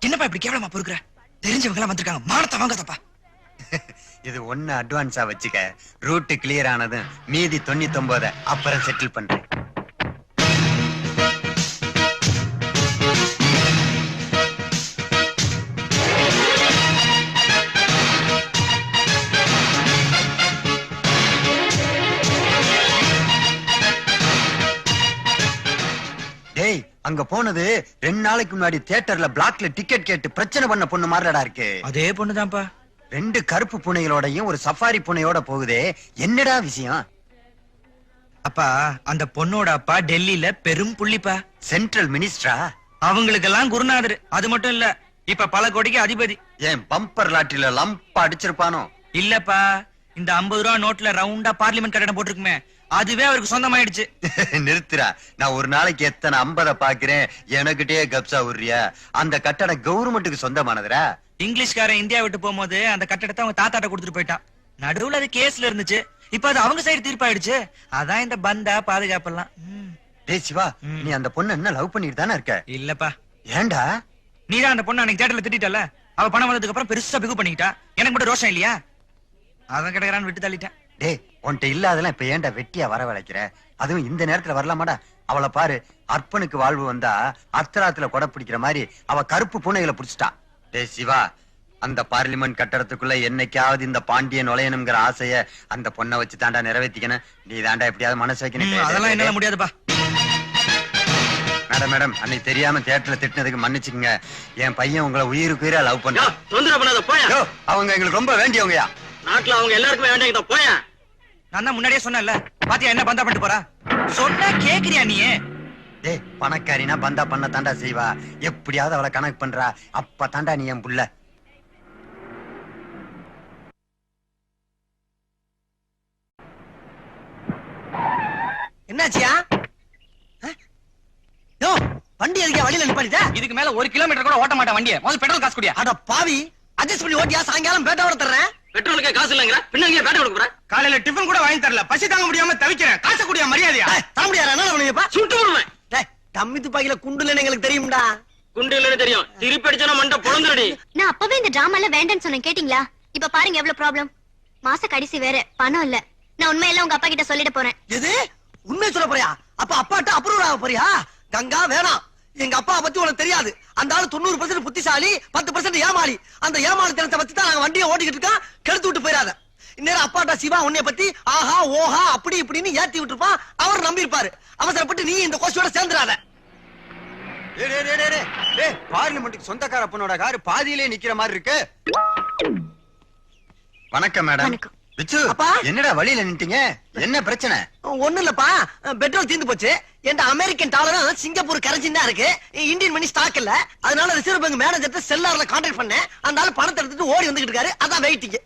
என்னப்பா இப்படி கேவலமா பொறுக்குற? தெரிஞ்சவங்க எல்லாம் வந்திருக்காங்க, மானத்தை வாங்காதப்பா. இது ஒண்ணு அட்வான்ஸா வச்சுக்க. ரூட் கிளியர் ஆனதும் மீதி 99 அப்புறம் செட்டில் பண்றேன். டேய், அங்க போனது 2 நாளைக்கு முன்னாடி தியேட்டர்ல பிளாக்ல டிக்கெட் கேட்டு பிரச்சனை பண்ண பொண்ணு மாதிரிடா இருக்கு. அதே பொண்ணுதான்ப்பா. 2 கருப்பு பூனைகளோடையும் ஒரு சஃபாரி பூனையோட போகுதே, என்னடா விஷயம்? அப்பா அந்த பொண்ணோட அப்பா டெல்லியில பெரும் புள்ளிப்பா. சென்ட்ரல் மினிஸ்டரா? அவங்களுக்கெல்லாம் குருநாதர். அது மட்டும் இல்ல, இப்ப பல கோடிக்கு அதிபதி. ஏன் பம்பர் லாட்டில லம்பா அடிச்சிருப்பானோ? இல்லப்பா, இந்த 50 ரூபா நோட்ல ரவுண்டா பார்லிமெண்ட் கட்டடம் போட்டிருக்குமே, அதுவே அவருக்கு சொந்தமாயிடுச்சு. நிறுத்துறா. நான் ஒரு நாளைக்கு எத்தனை 50 பாக்குறேன், எனக்கிட்டே கப்சா உரியா? அந்த கட்டடம் கவர்மெண்ட்டுக்கு சொந்தமானதுரா. இங்கிலீஷ்காரன் இந்தியா விட்டு போகும்போது அந்த கட்டடத்தை அவங்க தாத்தாட்ட கொடுத்துட்டு போயிட்டான். நடுவுல அது கேஸ்ல இருந்துச்சு, இப்ப அது அவங்க சைடு தீர்ப்பாயிடுச்சு. அதான் இந்த பந்தா பாதுகாப்பெல்லாம். டேய் சிவா, நீ அந்த பொண்ணு என்ன லவ் பண்ணிட்டு தானே இருக்க? இல்லப்பா. ஏண்டா? நீதான் அந்த பொண்ணு அன்னைக்கு தியேட்டர்ல திட்டிட்டல, அவ பணம் வந்ததுக்கு அப்புறம் பெருசா பிகு பண்ணிக்கிட்டா. எனக்கு மட்டும் ரோஷம் இல்லையா? அவன் கிடைக்கிறான்னு விட்டு தள்ளிட்டேன். டேய், உன்கிட்ட இல்லாதெல்லாம் இப்ப ஏன்டா வெட்டியா வர வளைக்கிற? அதுவும் இந்த நேரத்துல வரலாமாடா? அவளை பாரு, அர்ப்பனுக்கு வாழ்வு வந்தா அர்த்தராத்துல கொடை பிடிக்கிற மாதிரி அவ கருப்பு பூனைகளை புடிச்சிட்டா. டேய் சிவா, அந்த பார்லிமெண்ட் கட்டடத்துக்குள்ள என்னைக்காவது இந்த பாண்டிய நுழையணுங்கிற ஆசைய அந்த பொண்ணை வச்சு தாண்டா நிறைவேற்றிக்கணும். நீ தாண்டா எப்படியாவது மனசு வைக்கணும். அதெல்லாம் என்னால முடியாதுப்பா. மேடம், அன்னைக்கு தெரியாம தியேட்டர்ல திட்டினதுக்கு மன்னிச்சுக்கங்க. என் பையன் உங்களை உயிருக்கு உயிரா லவ் பண்ணா. தொந்தரவு பண்ணாத போயா. அவங்க எங்களுக்கு ரொம்ப வேண்டியவங்கயா. நாட்டுல அவங்க எல்லாருக்குமே வேண்டியதா போயா. நான் தான் முன்னாடியே சொன்னேன்ல, பாத்தியா என்ன பந்தா பண்ணிட்டு போறா? சொன்னா கேக்குறியா நீ? டேய், பணக்காரினா பந்தா பண்ண தாண்டா செய்வா. எப்படியாவது அவளை கணக்கு பண்றா, அப்ப தாண்டா நீ என் புள்ள. என்னாச்சியா? யோ, வண்டி எதுக்கு வழியில நிப்பாட்டிட்ட? இதுக்கு மேல 1 கிலோமீட்டர் கூட ஓட்ட மாட்டேன் வண்டியை. முதல்ல பெட்ரோல் காசு குடியா. அட பாவி, அட்ஜஸ்ட் பண்ணி ஓட்டியா? சாயங்காலம் பேட்டோட தர்றேன். பெட்ரோலுக்கு காசு இல்லங்கற, பின்னாங்க பேட்டை கொடுக்குற. காலையில டிஃபன் கூட வாங்கி தரல, பசி தாங்க முடியாம தவிக்கிறேன். காசு கூடிய மரியாதையா? தாம்படியாரா என்ன பண்ணுவீங்கப்பா? சுட்டு விடுவேன். டேய், டம்மி துப்பாக்கில குண்டு இல்லன்னு எங்களுக்கு தெரியும்டா. குண்டு இல்லன்னு தெரியும், திருப்பி அடிச்சா மண்ட பொளந்துடி. நான் அப்பவே இந்த டிராமால வேண்டாம்னு சொன்னேன், கேட்டிங்களா? இப்ப பாருங்க எவ்வளவு ப்ராப்ளம். மாச கடைசி வேற, பணம் இல்ல. நான் உண்மையெல்லாம் உங்க அப்பா கிட்ட சொல்லிட போறேன். எது? உண்மை சொல்ல போறியா? அப்ப அப்பாட்ட அப்ரூவ் ஆக போறியா? கங்கா வேணாம். எங்க அப்பா பத்தி உனக்கு தெரியாது. அந்த ஆளு 90% புத்திசாலி, 10% ஏமாளி. அந்த ஏமாளித்தனத்தை பத்தி தான் நாங்க வண்டியை ஓட்டிக்கிட்டு இருக்கோம். கெடுத்து விட்டு போயிடாத. இந்நேரம் அப்பாட்டா சிவா உன்னைய பத்தி ஆஹா ஓஹா அப்படி இப்படின்னு ஏத்தி விட்டுருப்பான். அவர் நம்பி இருப்பாரு. அவசரப்பட்டு நீ இந்த கோஷ்டியோட சேர்ந்துடாத. பார்லிமெண்ட்டுக்கு சொந்தக்கார பொண்ணோட காரு பாதியிலே நிக்கிற மாதிரி இருக்கு. வணக்கம் மேடம். வணக்கம். விச்சு, அப்பா. என்னடா வழியில நின்ட்டீங்க? என்ன பிரச்சனை? ஒண்ணு இல்லப்பா, பெட்ரோல் தீர்ந்து போச்சு. என் அமெரிக்கன் டாலரும் சிங்கப்பூர் கரன்சி தான் இருக்கு. இந்தியன் மணி ஸ்டாக் இல்ல. அதனால ரிசர்வ் பேங்க் மேனேஜர்ட்ட செல்லார்ல கான்டாக்ட் பண்ணேன். அந்த ஆளு பணத்தை எடுத்துட்டு ஓடி வந்துகிட்டு இருக்காரு. அதான் வெயிட்டிங்.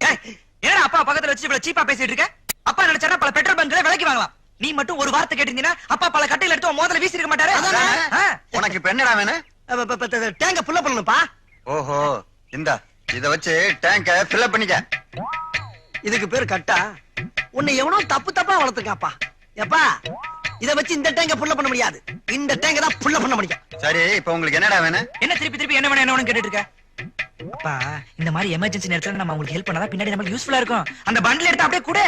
ஏன்னா அப்பா பக்கத்துல வச்சு இவ்வளவு சீப்பா பேசிட்டு இருக்க? அப்பா நினைச்சாரா பல பெட்ரோல் பங்க்ல விலைக்கு வாங்கலாம். நீ மட்டும் ஒரு வார்த்தை கேட்டீங்கன்னா அப்பா பல கட்டையில எடுத்து மோதல வீசி இருக்க மாட்டாரு. உனக்கு இப்ப என்னடா வேணும்? டேங்க ஃபுல்ல பண்ணணும்ப்பா. ஓஹோ, இந்தா இத வச்சு டேங்க ஃபில் அப் பண்ணிக்க. இதுக்கு பேரு கட்டா? உன்னை எவனோ தப்பு தப்பா வளர்த்துக்காப்பா. எப்பா இத வச்சு இந்த டேங்க ஃபுல்ல பண்ண முடியாது. இந்த டேங்க தான் ஃபுல்ல பண்ண முடியும். சரி, இப்ப உங்களுக்கு என்னடா வேணும்? என்ன திருப்பி என்ன வேணும் என்ன வேணும் கேட்டுட்டு இருக்க? அப்பா இந்த மாதிரி எமர்ஜென்சி நேரத்துல நம்ம உங்களுக்கு ஹெல்ப் பண்ணாதான் பின்னாடி நமக்கு யூஸ்ஃபுல்லா இருக்கும். அந்த பண்டில் எடுத்து அப்படியே கூட.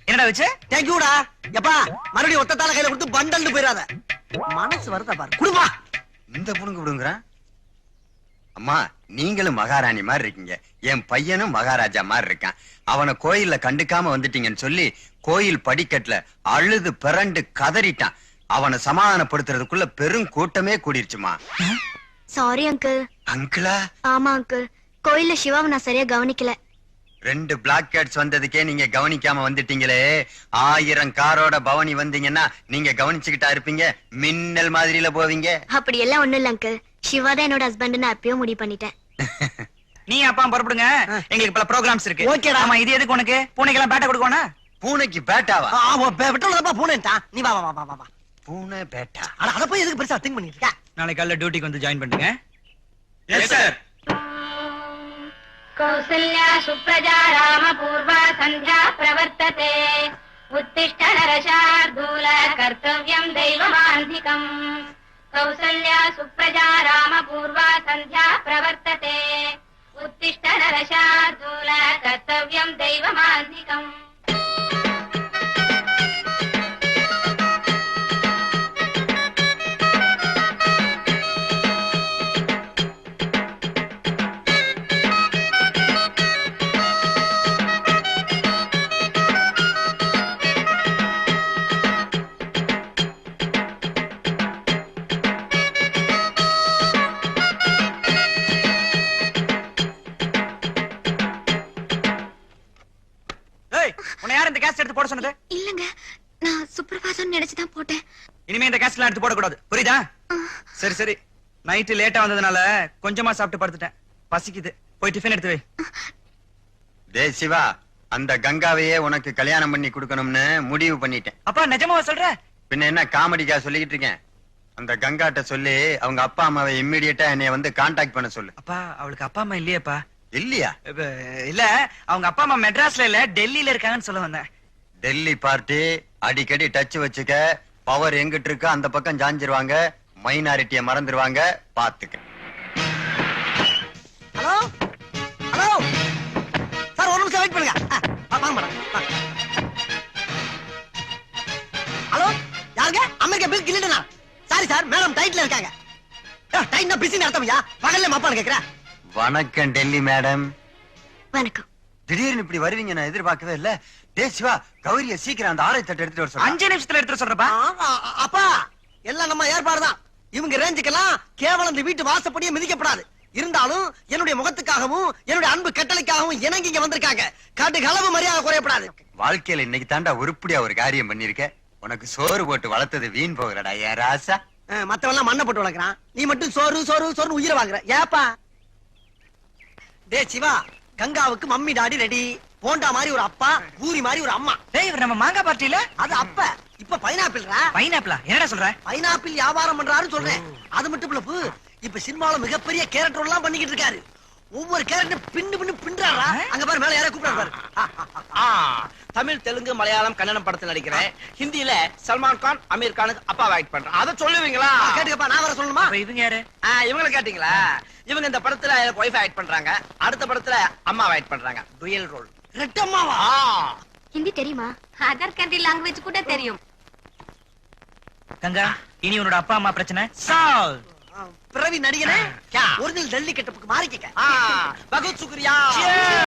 என்னடா வச்சு? தேங்க்யூடா. எப்பா மறுபடியும் ஒத்தத்தால கையில கொடுத்து பண்டல்னு போயிடாத. மனசு வருதா பாரு. குடுப்பா. இந்த புடுங்க விடுங்கறேன். அம்மா, நீங்களும் மகாராணி மாதிரி இருக்கீங்க. என் பையனும் மகாராஜா மாதிரி இருக்கான். அவனை கோயில்ல கண்டுக்காம வந்துட்டீங்கன்னு சொல்லி கோயில் படிக்கட்டுல அழுது பிறண்டு கதறிட்டான். அவனை சமாதானப்படுத்துறதுக்குள்ள பெரும் கூட்டமே கூடிருச்சுமா. Sorry uncle. அங்கிளா? ஆமா அங்கிள், கோயில்ல சிவாவை நான் சரியா கவனிக்கல. 2 பிளாக் கேட்ஸ் வந்ததுக்கே நீங்க கவனிக்காம வந்துட்டீங்களே. 1000 காரோட பவனி வந்தீங்கன்னா நீங்க கவனிச்சுக்கிட்டா இருப்பீங்க. மின்னல் மாதிரில போவீங்க. அப்படி எல்லாம் ஒண்ணும் இல்ல அங்கிள். சிவா தான் என்னோட ஹஸ்பண்ட் நான் அப்பயும் முடிவு பண்ணிட்டேன். நீ அப்பா புறப்படுங்க. எங்களுக்கு பல ப்ரோகிராம்ஸ் இருக்கு. ஓகேடா. ஆமா, இது எதுக்கு உனக்கு? பூனைக்கெல்லாம் பேட்டை கொடுக்கணும். பூனைக்கு பேட்டாவா? பெட்ரோல் தான்ப்பா பூனைட்டான். நீ வா வா வா வா. பூனை பேட்டா? அட அத போய் எதுக்கு பெருசா திங்க் பண்ணிட்டு இருக்க? நாளைக்கு காலையில டியூட்டிக்கு வந்து ஜாயின் பண்ணுங்க. Yes sir. कौसल्या सुप्रजा रामपूर्वा सन्ध्या प्रवर्तते उत्तिष्ठ नरशार्दूल कर्तव्यं दैवमान्धिकम् कौसल्या सुप्रजा रामपूर्वा सन्ध्या प्रवर्तते उत्तिष्ठ नरशार्दूल कर्तव्यं दैवमान्धिकम् உன்னை யார் இந்த கேஸ் எடுத்து போட சொன்னது? இல்லங்க, நான் சுப்ரபாதம் நினைச்சுதான் போட்டேன். இனிமே இந்த கேஸ் எல்லாம் எடுத்து போடக்கூடாது, புரியுதா? சரி சரி, நைட்டு லேட்டா வந்ததுனால கொஞ்சமா சாப்பிட்டு படுத்துட்டேன். பசிக்குது, போய் டிஃபன் எடுத்து வை. டே சிவா, அந்த கங்காவையே உனக்கு கல்யாணம் பண்ணி கொடுக்கணும்னு முடிவு பண்ணிட்டேன். அப்பா நிஜமாவா சொல்ற? பின்ன என்ன காமெடிக்கா சொல்லிக்கிட்டு இருக்கேன்? அந்த கங்காட்ட சொல்லி அவங்க அப்பா அம்மாவை இம்மிடியட்டா என்னைய வந்து கான்டாக்ட் பண்ண சொல்லு. அப்பா அவளுக்கு அப்பா அம்மா இல்லையேப்பா. இல்லையா? இல்ல, அவங்க அப்பா அம்மா மெட்ராஸ்ல இல்ல டெல்லியில இருக்காங்கன்னு சொல்ல வந்தேன். டெல்லி பார்ட்டி அடிக்கடி டச் வச்சுக்க. பவர் எங்கிட்டு இருக்கு அந்த பக்கம் ஜாஞ்சிருவாங்க. மைனாரிட்டிய மறந்துருவாங்க, பாத்துக்க. ஹலோ ஹலோ சார், ஒரு நிமிஷம் வெயிட் பண்ணுங்க. வாங்க மேடம். ஹலோ, யாருங்க? அமெரிக்கா பில் கிளிண்டனா? சாரி சார், மேடம் டைட்ல இருக்காங்க. டைட்னா பிஸி நடத்தமையா? பகல்ல மாப்பான்னு கேக்குறேன். வணக்கம் டெல்லி மேடம். வணக்கம். திடீர்னு இப்படி வருவீங்க நான் எதிர்பார்க்கவே இல்ல. டே சிவா, கௌரிய சீக்கிரம் அந்த ஆரை தட்டு எடுத்துட்டு வர சொல்லு. 5 நிமிஷத்துல எடுத்து சொல்றப்பா. அப்பா எல்லாம் நம்ம ஏற்பாடுதான். இவங்க ரேஞ்சுக்கெல்லாம் கேவலம் இந்த வீட்டு வாசப்படியே மிதிக்கப்படாது. இருந்தாலும் என்னுடைய முகத்துக்காகவும் என்னுடைய அன்பு கட்டளைக்காகவும் இணங்கி இங்க வந்திருக்காங்க. காட்டு களவு மரியாதை குறையப்படாது. வாழ்க்கையில இன்னைக்கு தாண்டா உருப்படியா ஒரு காரியம் பண்ணிருக்க. உனக்கு சோறு போட்டு வளர்த்தது வீண் போகிறடா ஏ ராசா. மத்தவெல்லாம் மண்ணை போட்டு வளர்க்கறான், நீ மட்டும் சோறு சோறு சோறு உயிரை வாங்குற. ஏப்பா? டே சிவா, கங்காவுக்கு மம்மி டாடி ரெடி. போண்டா மாதிரி ஒரு அப்பா, பூரி மாதிரி ஒரு அம்மா. டேய், இவர் நம்ம மாங்கா பார்ட்டில அது அப்ப. இப்ப பைனாப்பிள்ரா. பைனாப்பிளா? என்னடா சொல்ற? பைனாப்பிள் வியாபாரம் பண்றாருன்னு சொல்றேன். அது மட்டும் இல்ல, இப்ப சினிமால மிகப்பெரிய கேரக்டர் எல்லாம் பண்ணிக்கிட்டு இருக்காரு. ஒவ்வொரு கேரக்டர் பின்னு பின்னு பின்றாரா. அங்க பாரு, மேல யார கூப்பிடுறாரு பாரு. தமிழ், தெலுங்கு, மலையாளம், கன்னடம் படத்துல நடிக்கிறேன். ஹிந்தியில சல்மான் கான், அமீர் கானுக்கு அப்பாவை ஆக்ட் பண்றேன். அத சொல்லுவீங்களா? கேட்டுக்கப்பா, நான் வர சொல்லணுமா? அப்ப இவங்க யாரு? இவங்கள கேட்டீங்களா? இவங்க இந்த படத்துல எனக்கு ஒய்ஃப் ஆக்ட் பண்றாங்க. அடுத்த படத்துல அம்மாவை ஆக்ட் பண்றாங்க. Dual role. ரெட்டம்மாவா? ஹிந்தி தெரியுமா? அதர் கண்ட்ரி லாங்குவேஜ் கூட தெரியும். கங்கா இனி உன்னோட அப்பா அம்மா பிரச்சனை சால்வ். பிறவி நடிகனே क्या ஒரிஜினல் டெல்லி கெட்டப்புக்கு மாறிக்க பகத் சுக்ரியா